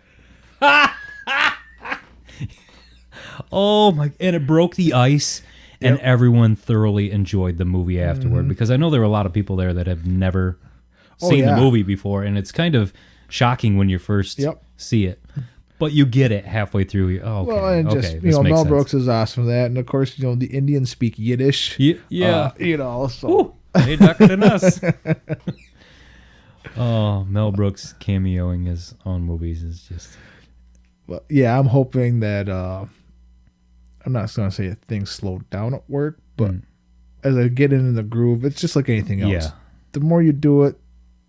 Oh my! And it broke the ice, and everyone thoroughly enjoyed the movie afterward because I know there were a lot of people there that have never seen the movie before, and it's kind of shocking when you first see it. But you get it halfway through. Okay, well, and just you know, Mel Brooks is awesome for that, and of course, you know, the Indians speak Yiddish. Yeah, you know, so ooh, they darker than us. Oh, Mel Brooks cameoing his own movies is just. Well, yeah, I'm hoping that I'm not going to say things slow down at work, but as I get into the groove, it's just like anything else. Yeah. The more you do it,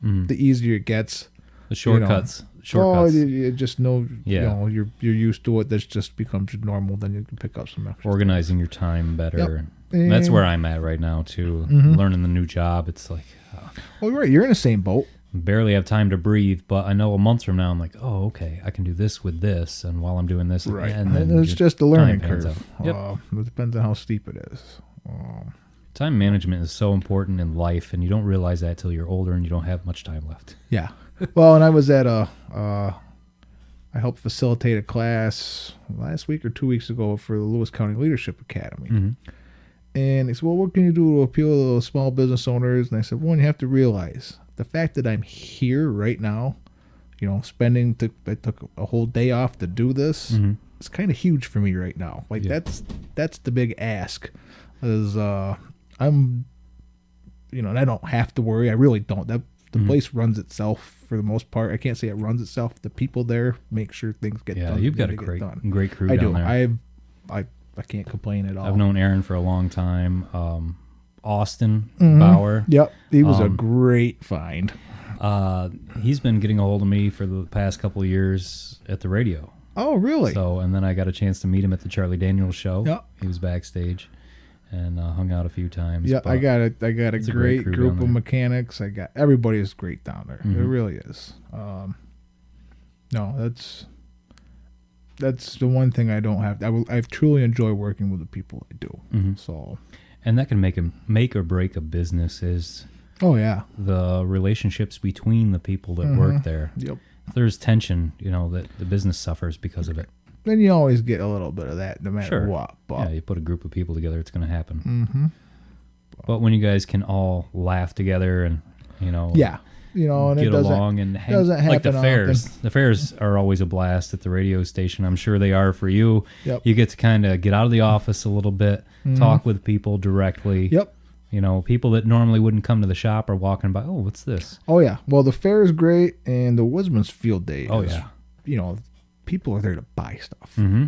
the easier it gets. The shortcuts. Oh, you just know, Yeah. you know, you're used to it. That just becomes normal. Then you can pick up some extra. Organizing your time better. Yep. And that's where I'm at right now too. Learning the new job. It's like Well, you're right. You're in the same boat. barely have time to breathe, but I know a month from now I'm like, oh, okay, I can do this with this, and while I'm doing this, and then And it's your just a learning time pans curve. out. Yep. It depends on how steep it is. Time management is so important in life, and you don't realize that till you're older and you don't have much time left. Yeah. Well, and I was at I helped facilitate a class last week or 2 weeks ago for the Lewis County Leadership Academy. Mm-hmm. And he said, well, what can you do to appeal to those small business owners? And I said, well, you have to realize the fact that I'm here right now, I took a whole day off to do this. Mm-hmm. It's kind of huge for me right now. Like that's the big ask is, I'm, and I don't have to worry. I really don't. The place runs itself for the most part. I can't say it runs itself. The people there make sure things get done. Yeah, you've got a great crew I down do. there. I can't complain at all. I've known Aaron for a long time. Austin Bauer. Yep. He was a great find. He's been getting a hold of me for the past couple of years at the radio. Oh, really? So, and then I got a chance to meet him at the Charlie Daniels show. Yep. He was backstage and hung out a few times. Yeah, I got a great group of mechanics. Everybody is great down there. Mm-hmm. It really is. No, that's the one thing I don't have. I truly enjoy working with the people I do. Mm-hmm. So, and that can make or break a business is. Oh yeah, the relationships between the people that work there. Yep. If there's tension, that the business suffers because of it. Then you always get a little bit of that, no matter what. But, yeah, you put a group of people together, it's going to happen. Mm-hmm. But when you guys can all laugh together and and get along and hang, like the fairs. The fairs are always a blast at the radio station. I'm sure they are for you. Yep. You get to kind of get out of the office a little bit, talk with people directly. Yep. People that normally wouldn't come to the shop are walking by. Oh, what's this? Oh yeah. Well, the fair is great, and the Woodsman's Field Day. Oh yeah. People are there to buy stuff. Mm-hmm.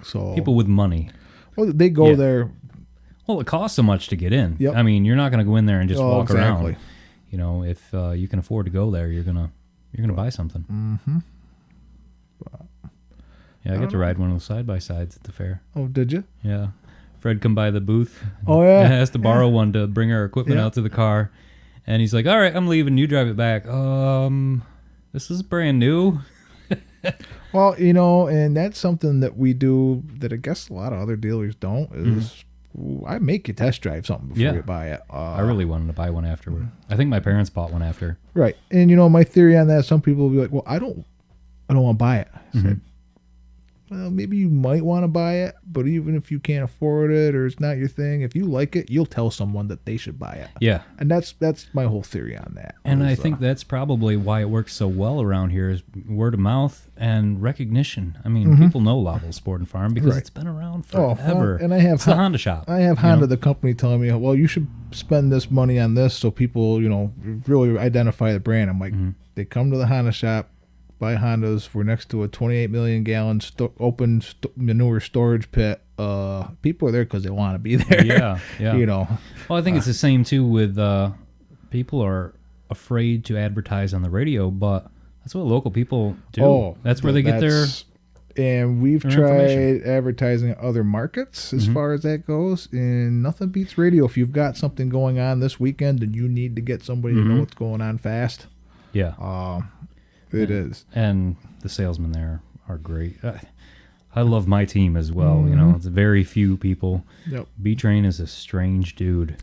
So people with money. Well, they go there. Well, it costs so much to get in. Yep. I mean, you're not going to go in there and just walk exactly. around. If you can afford to go there, you're gonna buy something. Mm-hmm. Yeah, I got to ride one of those side by sides at the fair. Oh, did you? Yeah. Fred come by the booth. Oh yeah. Has to borrow one to bring our equipment out to the car, and he's like, "All right, I'm leaving. You drive it back." This is brand new. Well, and that's something that we do that I guess a lot of other dealers don't is I make you test drive something before you buy it. I really wanted to buy one afterward. I think my parents bought one after. Right. And my theory on that, some people will be like, well, I don't want to buy it. I said, well, maybe you might want to buy it, but even if you can't afford it or it's not your thing, if you like it, you'll tell someone that they should buy it. Yeah. And that's my whole theory on that. And I think that's probably why it works so well around here is word of mouth and recognition. I mean, people know Laval Sport and Farm because it's been around forever. And I have it's the Honda shop. I have Honda, the company, telling me, well, you should spend this money on this so people, really identify the brand. I'm like, they come to the Honda shop, buy Hondas. We're next to a 28 million gallon open manure storage pit. People are there because they want to be there. Yeah. Well, I think it's the same too with people are afraid to advertise on the radio, but that's what local people do. Oh, that's where they get their. And we've tried advertising in other markets as far as that goes, and nothing beats radio. If you've got something going on this weekend and you need to get somebody to know what's going on fast. Yeah. It is. And the salesmen there are great. I love my team as well. It's very few people. Yep. B-Train is a strange dude.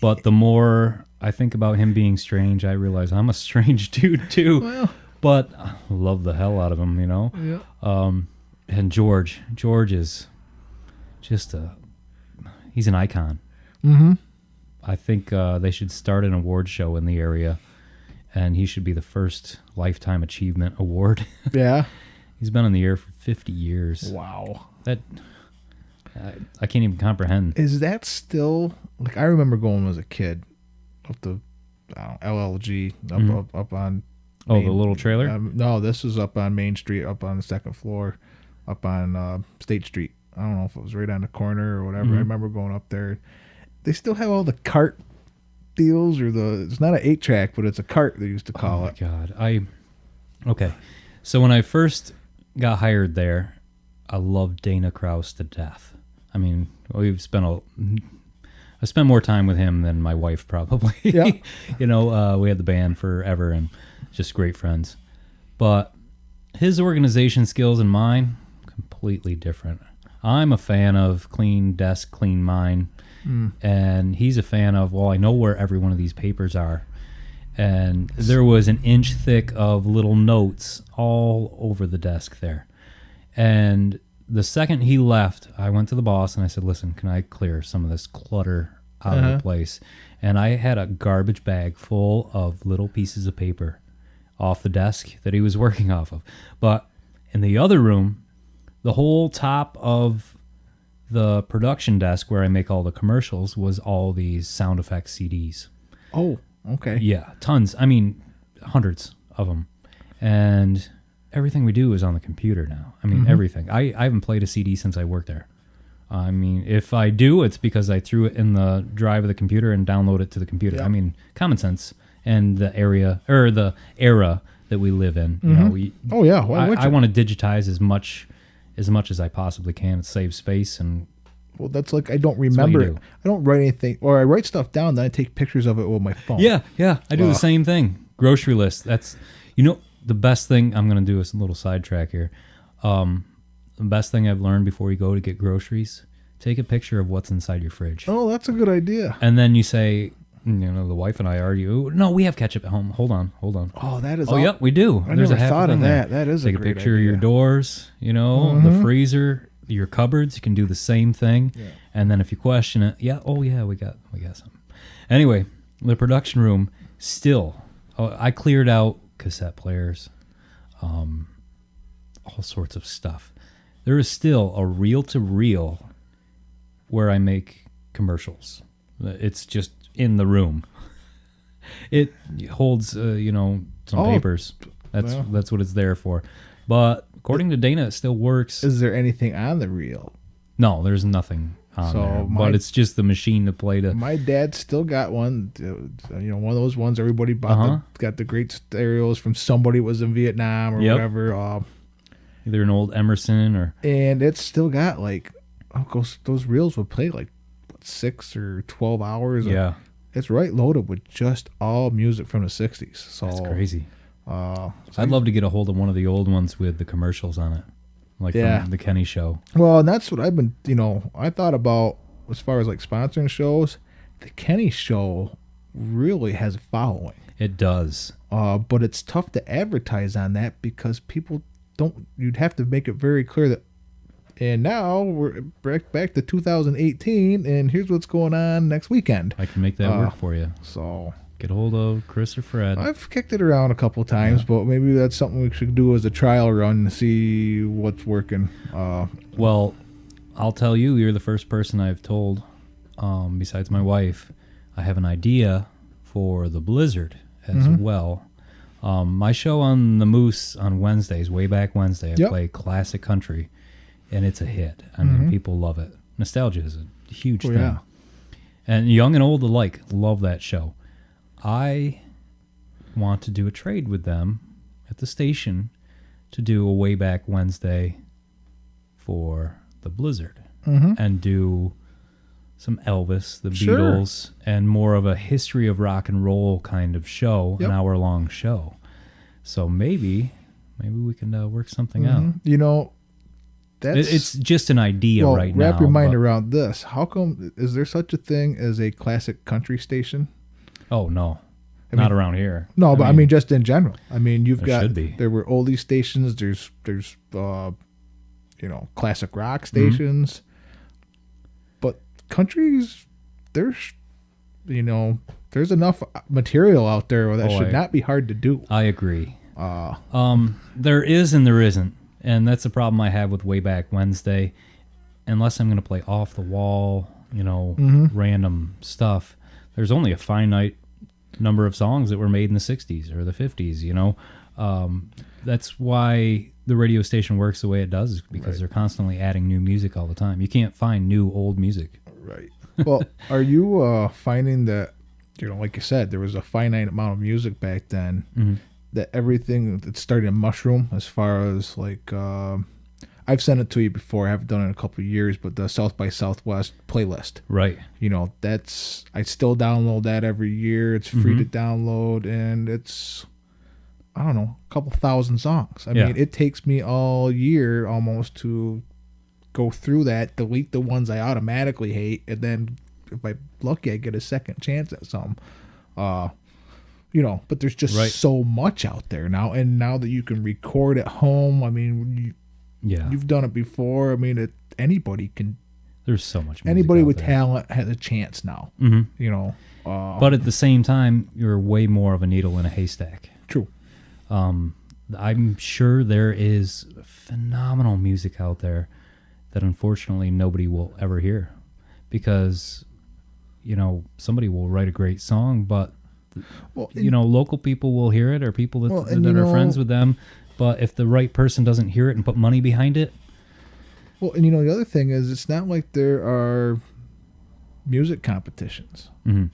But the more I think about him being strange, I realize I'm a strange dude too. Well. But I love the hell out of him, Yeah. And George is just he's an icon. Mm-hmm. I think they should start an award show in the area. And he should be the first Lifetime Achievement Award. Yeah. He's been on the air for 50 years. Wow. That I can't even comprehend. Is that still... Like, I remember going as a kid up to LLG, up on... Main, the little trailer? No, this is up on Main Street, up on the second floor, up on State Street. I don't know if it was right on the corner or whatever. I remember going up there. They still have all the cart deals, or it's not an 8-track, but it's a cart they used to call it. Oh my God. Okay. So when I first got hired there, I loved Dana Kraus to death. I mean, I spent more time with him than my wife probably. Yeah. We had the band forever and just great friends. But his organization skills and mine, completely different. I'm a fan of clean desk, clean mind. And he's a fan of, well, I know where every one of these papers are. And there was an inch thick of little notes all over the desk there. And the second he left, I went to the boss and I said, listen, can I clear some of this clutter out of the place? And I had a garbage bag full of little pieces of paper off the desk that he was working off of. But in the other room, the whole top of the production desk where I make all the commercials was all these sound effects CDs. Oh, okay. Yeah, tons. I mean, hundreds of them. And everything we do is on the computer now. I mean, everything. I haven't played a CD since I worked there. I mean, if I do, it's because I threw it in the drive of the computer and download it to the computer. Yep. I mean, common sense and the area or the era that we live in. You know, Oh, yeah. Why would I you? want to digitize as much as I possibly can. It saves space and Well, that's like I don't what you remember do. it. I don't write anything, or I write stuff down, then I take pictures of it with my phone. yeah, I do the same thing. Grocery list. That's the best thing. I'm gonna do a little sidetrack here. The best thing I've learned before you go to get groceries: take a picture of what's inside your fridge, Oh, that's a good idea. and then you say, the wife and I argue. No, we have ketchup at home. Hold on. Oh, that is. Oh, yep, we do. I There's never a half thought thing of there. that. That is Take a a great picture of your idea. doors. The freezer, your cupboards. You can do the same thing. Yeah. And then if you question it, we got some. Anyway, the production room still. I cleared out cassette players, all sorts of stuff. There is still a reel-to-reel where I make commercials. It's just in the room. It holds, some papers. That's what it's there for. But according to Dana, it still works. Is there anything on the reel? No, there's nothing on there. But it's just the machine to play to. My dad still got one. One of those ones everybody bought. Got the great stereos from somebody who was in Vietnam or whatever. Either an old Emerson or. And it's still got those reels would play 6 or 12 hours. Yeah. It's right loaded with just all music from the 60s. So That's crazy. So I'd love to get a hold of one of the old ones with the commercials on it. From the Kenny Show. Well, and that's what I've been, I thought about as far as sponsoring shows. The Kenny Show really has a following. It does. But it's tough to advertise on that because people don't, you'd have to make it very clear that, and now we're back to 2018 and here's what's going on next weekend. I can make that work for you. So get a hold of Chris or Fred. I've kicked it around a couple times, but maybe that's something we should do as a trial run to see what's working. Well, I'll tell you, you're the first person I've told, besides my wife. I have an idea for the Blizzard as well. My show on the Moose on Wednesdays, way back Wednesday, I play classic country, and it's a hit. I mean, people love it. Nostalgia is a huge thing. Yeah. And young and old alike love that show. I want to do a trade with them at the station to do a way back Wednesday for the Blizzard and do some Elvis, the Beatles, and more of a history of rock and roll kind of show, an hour-long show. So maybe we can work something out. It's just an idea right now. Wrap your mind around this. How come, is there such a thing as a classic country station? Oh, no. Not around here. No, but I mean just in general. I mean, there were oldie stations, there's classic rock stations. But countries, there's enough material out there where that should not be hard to do. I agree. There is and there isn't. And that's the problem I have with Way Back Wednesday. Unless I'm going to play off the wall, random stuff, there's only a finite number of songs that were made in the 60s or the 50s, That's why the radio station works the way it does, because they're constantly adding new music all the time. You can't find new old music. Right. Well, are you finding that, like you said, there was a finite amount of music back then, that everything that's starting to mushroom as far as I've sent it to you before. I haven't done it in a couple of years, but the South by Southwest playlist. Right. I still download that every year. It's free to download, and it's, I don't know, a couple thousand songs. I mean, it takes me all year almost to go through that, delete the ones I automatically hate, and then if I'm lucky, I get a second chance at some. But there's just so much out there now, and now that you can record at home, I mean, you've done it before. I mean, anybody can. There's so much. Anybody with talent has a chance now. Mm-hmm. But at the same time, you're way more of a needle in a haystack. True. I'm sure there is phenomenal music out there that unfortunately nobody will ever hear, because somebody will write a great song, but local people will hear it, or people that are friends with them. But if the right person doesn't hear it and put money behind it. Well, and the other thing is, it's not like there are music competitions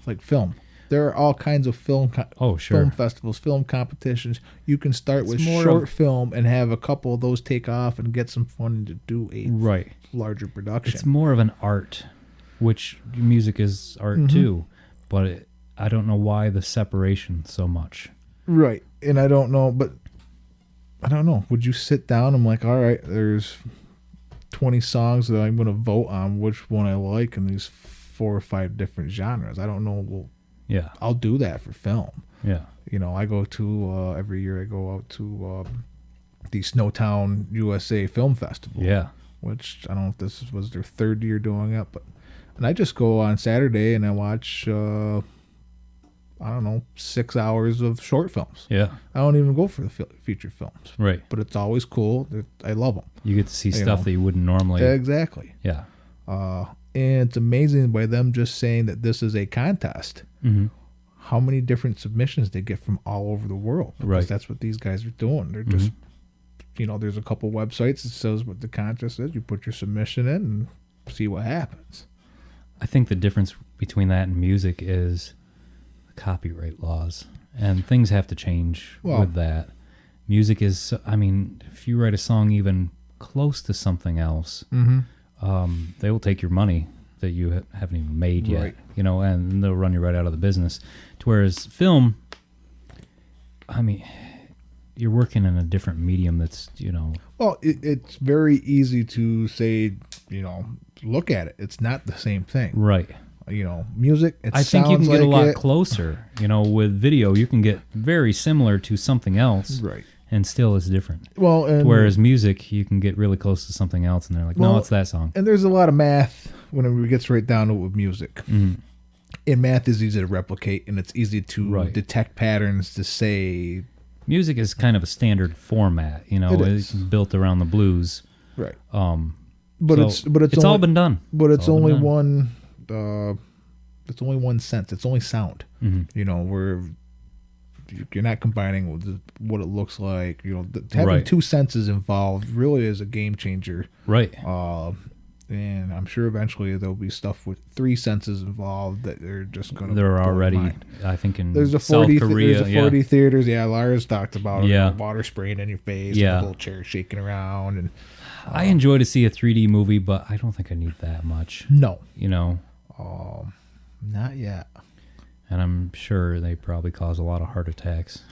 like film. There are all kinds of film film festivals, film competitions. You can start with short film and have a couple of those take off and get some funding to do a larger production. It's more of an art, which music is art too, but I don't know why the separation so much. Right, and I don't know, but I don't know. Would you sit down? I'm like, all right, there's 20 songs that I'm going to vote on which one I like in these 4 or 5 different genres. I don't know. Well, yeah, I'll do that for film. Yeah, I go to every year. I go out to the Snowtown USA Film Festival. Yeah, which I don't know if this was their 3rd year doing it, and I just go on Saturday and I watch 6 hours of short films. Yeah, I don't even go for the feature films. Right, but it's always cool. I love them. You get to see stuff that you wouldn't normally. Exactly. Yeah. And it's amazing by them just saying that this is a contest, how many different submissions they get from all over the world. Because that's what these guys are doing. They're just, there's a couple websites that says what the contest is. You put your submission in and see what happens. I think the difference between that and music is the copyright laws. And things have to change with that. Music is, if you write a song even close to something else, they will take your money that you haven't even made yet, and they'll run you right out of the business. Whereas film, you're working in a different medium that's, Well, it's very easy to say, look at it. It's not the same thing. Right. Music, I think you can get a lot closer. With video, you can get very similar to something else. Right. And still it's different. Well, whereas music, you can get really close to something else, and they're like, no, it's that song. And there's a lot of math whenever it gets right down to it with music. And math is easy to replicate, and it's easy to detect patterns to say. Music is kind of a standard format, it's built around the blues. Right. But it's all been done. But it's only one. It's only one sense. It's only sound. Where you're not combining with what it looks like. Having 2 senses involved really is a game changer. Right. And I'm sure eventually there'll be stuff with 3 senses involved that they're just going to. They're already, I think, in South Korea. There's 40 theaters. Yeah, Lars talked about it. Water spraying in your face. And the whole chair shaking around. And I enjoy to see a 3D movie, but I don't think I need that much. No. Not yet. And I'm sure they probably cause a lot of heart attacks.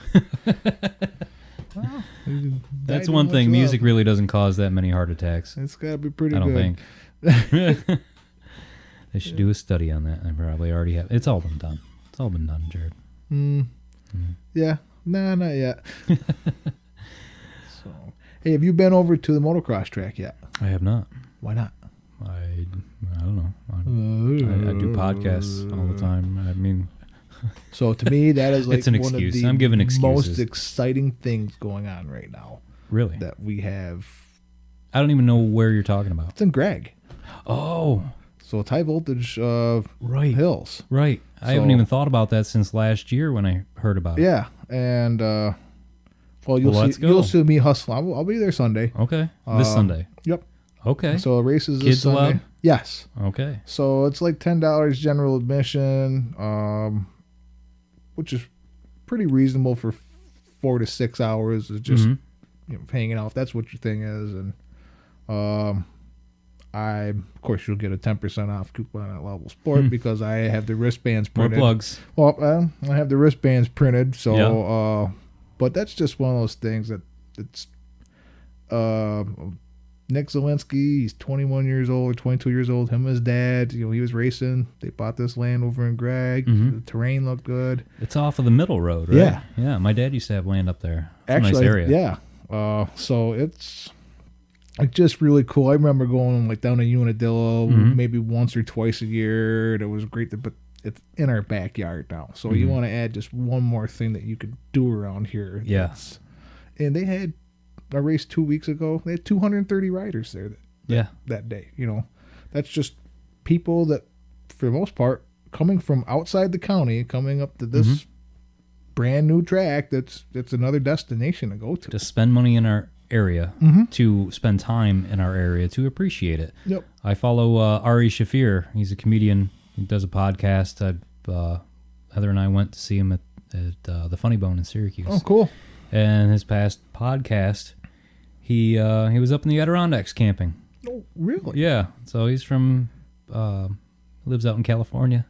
Well, that's one thing. Music really doesn't cause that many heart attacks. It's got to be pretty good. I don't think. They should do a study on that. They probably already have. It's all been done. It's all been done, Jared. Yeah. No, not yet. So, hey, have you been over to the motocross track yet? I have not. Why not? I don't know. I do podcasts all the time. So to me, that is like it's an one excuse. of the I'm giving excuses. most exciting things going on right now. Really? That we have. I don't even know where you're talking about. It's in Gregg. Oh. So it's high voltage hills. Right. I haven't even thought about that since last year when I heard about it. Yeah. And, you'll see me hustling. I'll be there Sunday. Okay. This Sunday. Yep. Okay. So races Kids this Sunday. allowed? Yes. Okay. So it's like $10 general admission, which is pretty reasonable for 4 to 6 hours. It's just hanging out. If that's what your thing is, and of course you'll get a 10% off coupon at Level Sport because I have the wristbands printed. More plugs. Well, I have the wristbands printed. So, but that's just one of those things that it's. Nick Zielinski, he's 21 years old or 22 years old. Him and his dad, he was racing. They bought this land over in Gregg. The terrain looked good. It's off of the middle road, right? Yeah. Yeah, my dad used to have land up there. It's Actually, a nice area. yeah. So it's just really cool. I remember going like down to Unadilla maybe once or twice a year. It was great, but it's in our backyard now. So you want to add just one more thing that you could do around here. Yes. And they had a race 2 weeks ago. They had 230 riders there that day. That's just people that, for the most part, coming from outside the county, coming up to this brand new track that's another destination to go to spend money in our area, to spend time in our area, to appreciate it. Yep. I follow Ari Shafir. He's a comedian. He does a podcast. Heather and I went to see him at the Funny Bone in Syracuse. Oh, cool. And his past podcast, he was up in the Adirondacks camping. Oh, really? Yeah. So he's from lives out in California.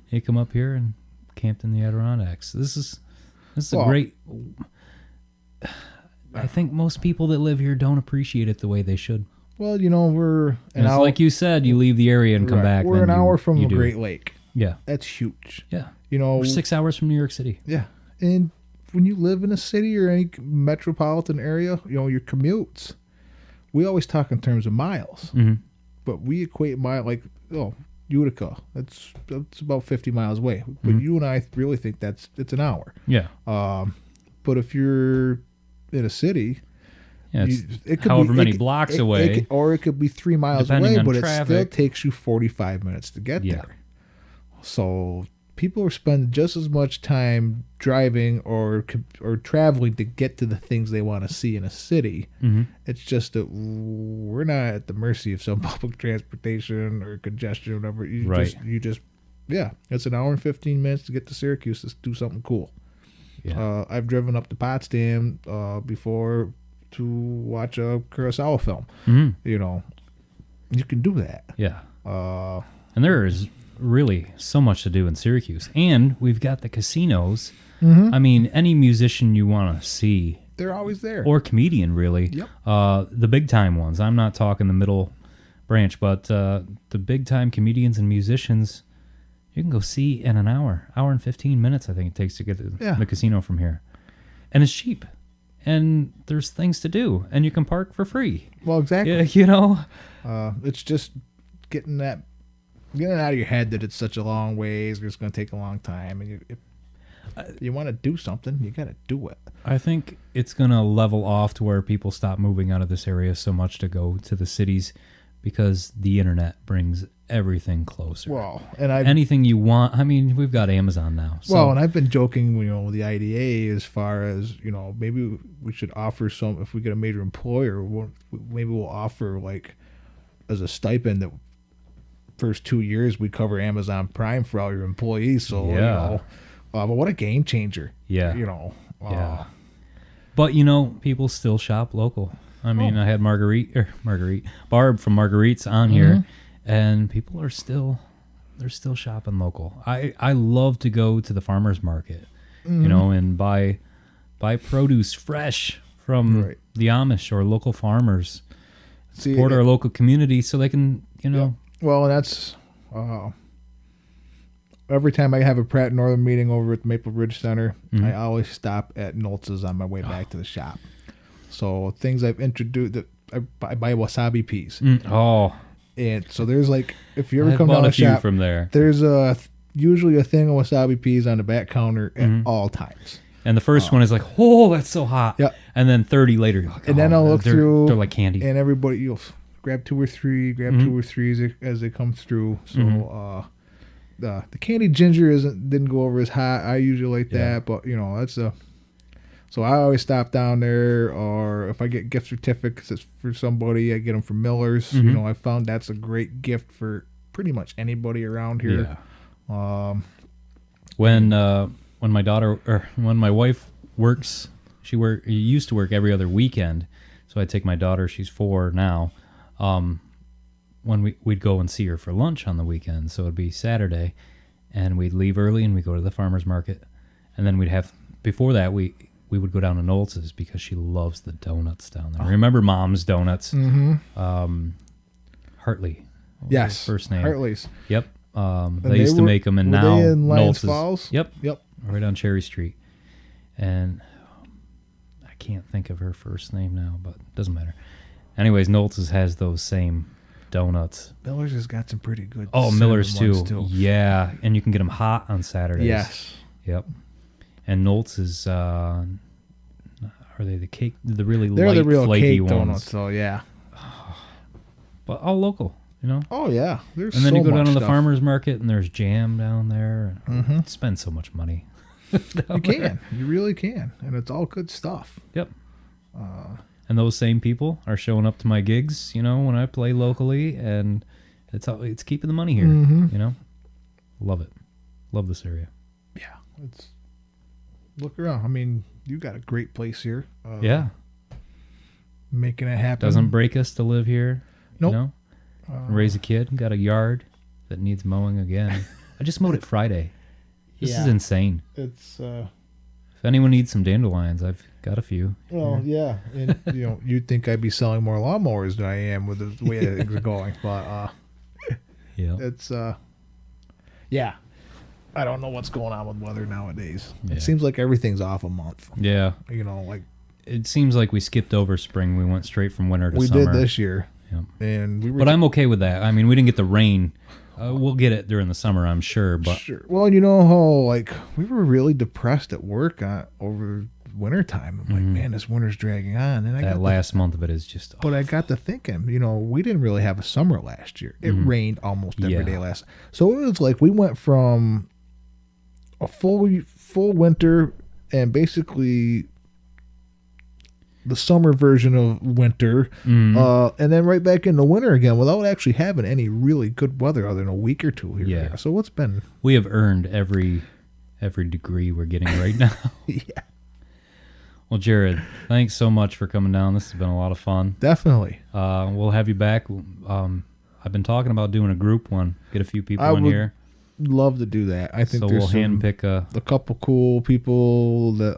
He come up here and camped in the Adirondacks. This is a great. I think most people that live here don't appreciate it the way they should. Well, we're an hour, like you said, you leave the area and come back. We're an hour from the Great Lake. Yeah, that's huge. Yeah, we're 6 hours from New York City. Yeah, and when you live in a city or any metropolitan area, your commutes. We always talk in terms of miles, but we equate Utica. That's about 50 miles away. But you and I really think it's an hour. Yeah. But if you're in a city, it could however many blocks away, or it could be 3 miles away, but traffic. It still takes you 45 minutes to get there. So people are spending just as much time driving or traveling to get to the things they want to see in a city. It's just that we're not at the mercy of some public transportation or congestion or whatever. It's an hour and 15 minutes to get to Syracuse to do something cool. Yeah. I've driven up to Potsdam before to watch a Kurosawa film. You can do that. Yeah. And there is really so much to do in Syracuse, and we've got the casinos. I mean, any musician you want to see, they're always there, or comedian, really. Yep. The big time ones. I'm not talking the middle branch, but the big time comedians and musicians, you can go see in an hour and 15 minutes. I think it takes to get to the casino from here, and it's cheap, and there's things to do, and you can park for free. Well, exactly. It's just getting it out of your head that it's such a long ways, it's going to take a long time, and you want to do something, you got to do it. I think it's going to level off to where people stop moving out of this area so much to go to the cities, because the internet brings everything closer. Well, and anything you want. I mean, we've got Amazon now. So. Well, and I've been joking, with the IDA as far as, maybe we should offer some, if we get a major employer, maybe we'll offer as a stipend that first 2 years we cover Amazon Prime for all your employees. So but what a game changer. Yeah. But people still shop local. I mean, I had Barb from Marguerite's on here, and people are still shopping local. I love to go to the farmers market, and buy produce fresh from the Amish or local farmers. Support our local community so they can, Well, and that's every time I have a Pratt Northern meeting over at the Maple Ridge Center, I always stop at Noltz's on my way back to the shop. So things I've introduced, that I buy wasabi peas. And so there's if you ever come down to the shop from there, there's usually a thing of wasabi peas on the back counter at all times. And the first one is that's so hot. Yeah. And then 30 later, you're like, and then I'll look through. They're like candy. And everybody, you'll grab two or three as they come through. So the candied ginger didn't go over as hot. I usually like that, but that's a. So I always stop down there, or if I get gift certificates for somebody, I get them from Miller's. I found that's a great gift for pretty much anybody around here. Yeah. When my daughter or when my wife works, she used to work every other weekend. So I take my daughter, she's 4 now. When we'd go and see her for lunch on the weekend, so it'd be Saturday, and we'd leave early and we'd go to the farmer's market, and then we'd have before that we we would go down to Knowles's because she loves the donuts down there. Remember Mom's Donuts? Mm-hmm. Hartley. What was Yes. his first name. Hartley's. Yep. They used to make them, and were now they in Lions Knowles's. Falls? Yep. Yep. Right on Cherry Street. And I can't think of her first name now, but it doesn't matter. Anyways, Knowles's has those same donuts. Miller's has got some pretty good. Oh, Miller's cinnamon too. ones, Yeah, and you can get them hot on Saturdays. Yes. Yep. And Knowles's, are they the cake? The really They're light, the real flaky cake ones. donuts, so yeah. But all local, you know. Oh yeah. There's And then so you go down much to the stuff. farmer's market, and there's jam down there. And spend so much money. You can. You really can, and it's all good stuff. Yep. And those same people are showing up to my gigs, you know, when I play locally, and it's keeping the money here, you know. Love it. Love this area. Yeah. It's look around. I mean, you got a great place here. Yeah. Making it happen. Doesn't break us to live here. Nope. You know? Raise a kid, got a yard that needs mowing again. I just mowed it Friday. This is insane. It's If anyone needs some dandelions, I've got a few. well, yeah. And, you know, you'd think I'd be selling more lawnmowers than I am with the way that things are going, but Yeah. it's yeah. I don't know what's going on with weather nowadays. Yeah. It seems like everything's off a month. Yeah. You know, like It seems like we skipped over spring. We went straight from winter to we summer. did this year. Yep. And we were But I'm okay with that. I mean, we didn't get the rain. We'll get it during the summer, I'm sure. But sure. Well, you know how like we were really depressed at work over winter time. I'm like, man, this winter's dragging on. And I that got last month of it is just. but I got to thinking, you know, we didn't really have a summer last year. It rained almost every day last. So it was like we went from a full winter and basically the summer version of winter, and then right back into winter again without actually having any really good weather other than a week or two here. Yeah. There. So it's been We have earned every degree we're getting right now. yeah, Well, Jared, thanks so much for coming down. This has been a lot of fun. definitely. We'll have you back. I've been talking about doing a group one. Get a few people I in would here. Love to do that. I think So there's we'll handpick a couple cool people that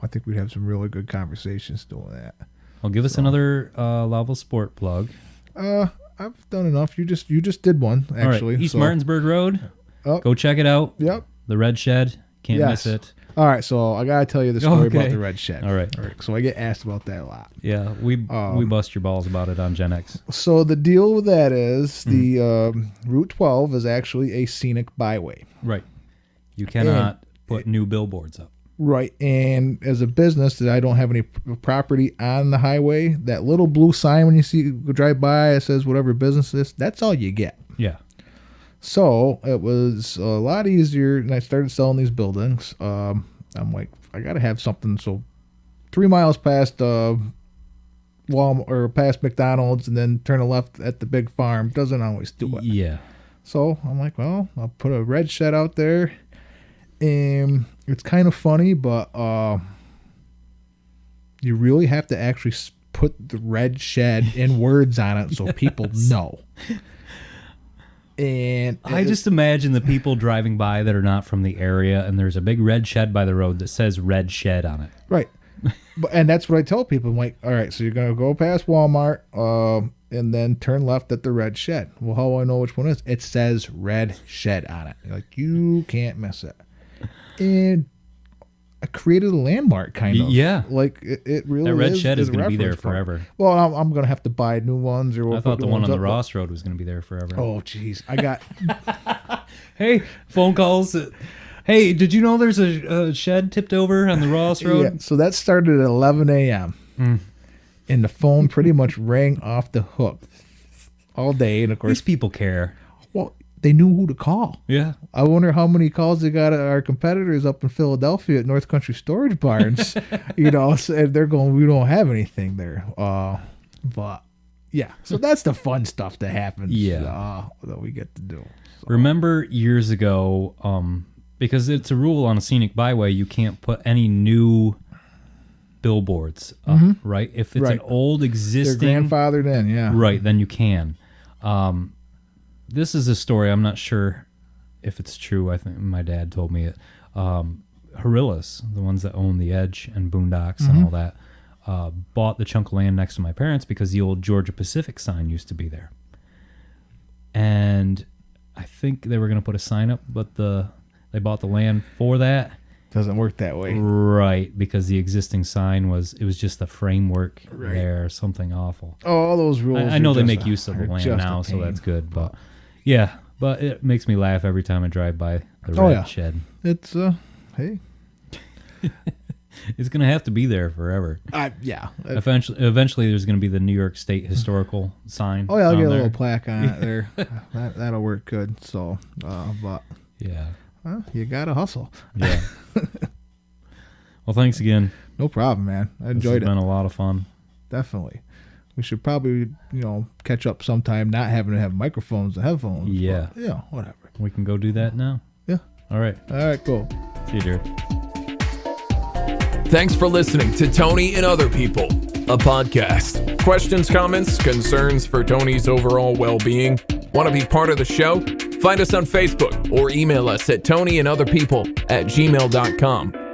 I think we'd have some really good conversations doing that. Well, give us another Laval Sport plug. I've done enough. You just did one actually. All right, East so- Martinsburg Road. Oh. Go check it out. Yep. The Red Shed. Can't Yes. miss it. All right, so I gotta tell you the story Okay. about the Red Shed. All right. So I get asked about that a lot. Yeah, we bust your balls about it on Gen X. So the deal with that is the Route 12 is actually a scenic byway. Right. You cannot put new billboards up. Right, and as a business that I don't have any property on the highway, that little blue sign when you see go drive by it says whatever business it is, that's all you get. Yeah. So it was a lot easier, and I started selling these buildings. I'm like, I got to have something. So 3 miles past Walmart or past McDonald's, and then turn a left at the big farm doesn't always do it. Yeah. So I'm like, well, I'll put a red shed out there, and it's kind of funny, but you really have to actually put the red shed in words on it so people know. And I just imagine the people driving by that are not from the area, and there's a big red shed by the road that says Red Shed on it. right, and that's what I tell people. I'm like, all right, so you're gonna go past Walmart, and then turn left at the red shed. Well, how do I know which one it is? It says Red Shed on it. You're like, you can't miss it. And I created a landmark, kind of. Yeah. like it really. That Red is Shed is a going to be there reference point. forever. Well, I'm gonna have to buy new ones, or I thought the one on ones the up. Ross Road was going to be there forever. Oh, jeez, I got. Hey, phone calls. Hey, did you know there's a shed tipped over on the Ross Road? Yeah, so that started at 11 a.m. And the phone pretty much rang off the hook all day. And of These course, people care. well, they knew who to call. Yeah. I wonder how many calls they got at our competitors up in Philadelphia at North Country Storage Barns. You know, so they're going, we don't have anything there. But yeah, so that's the fun stuff that happens. Yeah. That we get to do. So, Remember years ago, because it's a rule on a scenic byway, you can't put any new billboards up, right? If it's an Right. old their existing, grandfathered in, yeah. right, then you can. This is a story. I'm not sure if it's true. I think my dad told me it. Horillas, the ones that own the Edge and Boondocks and all that, bought the chunk of land next to my parents because the old Georgia Pacific sign used to be there. And I think they were going to put a sign up, but they bought the land for that. Doesn't work that way. Right, because the existing sign was just the framework there, something awful. Oh, all those rules. I know they make use of the land now, so that's good. But yeah, but it makes me laugh every time I drive by the red shed. It's hey. It's gonna have to be there forever. Yeah. Eventually, there's gonna be the New York State historical sign. Oh yeah, I'll get a there. little plaque on it there. That'll work good. So, but Yeah. you gotta hustle. Yeah. Well, thanks again. No problem, man. I enjoyed it. It's been a lot of fun. Definitely. We should probably, catch up sometime, not having to have microphones and headphones. Yeah. But, whatever. We can go do that now. Yeah. All right. All right, cool. See you, Jared. Thanks for listening to Tony and Other People, a podcast. Questions, comments, concerns for Tony's overall well-being? Want to be part of the show? Find us on Facebook or email us at tonyandotherpeople@gmail.com.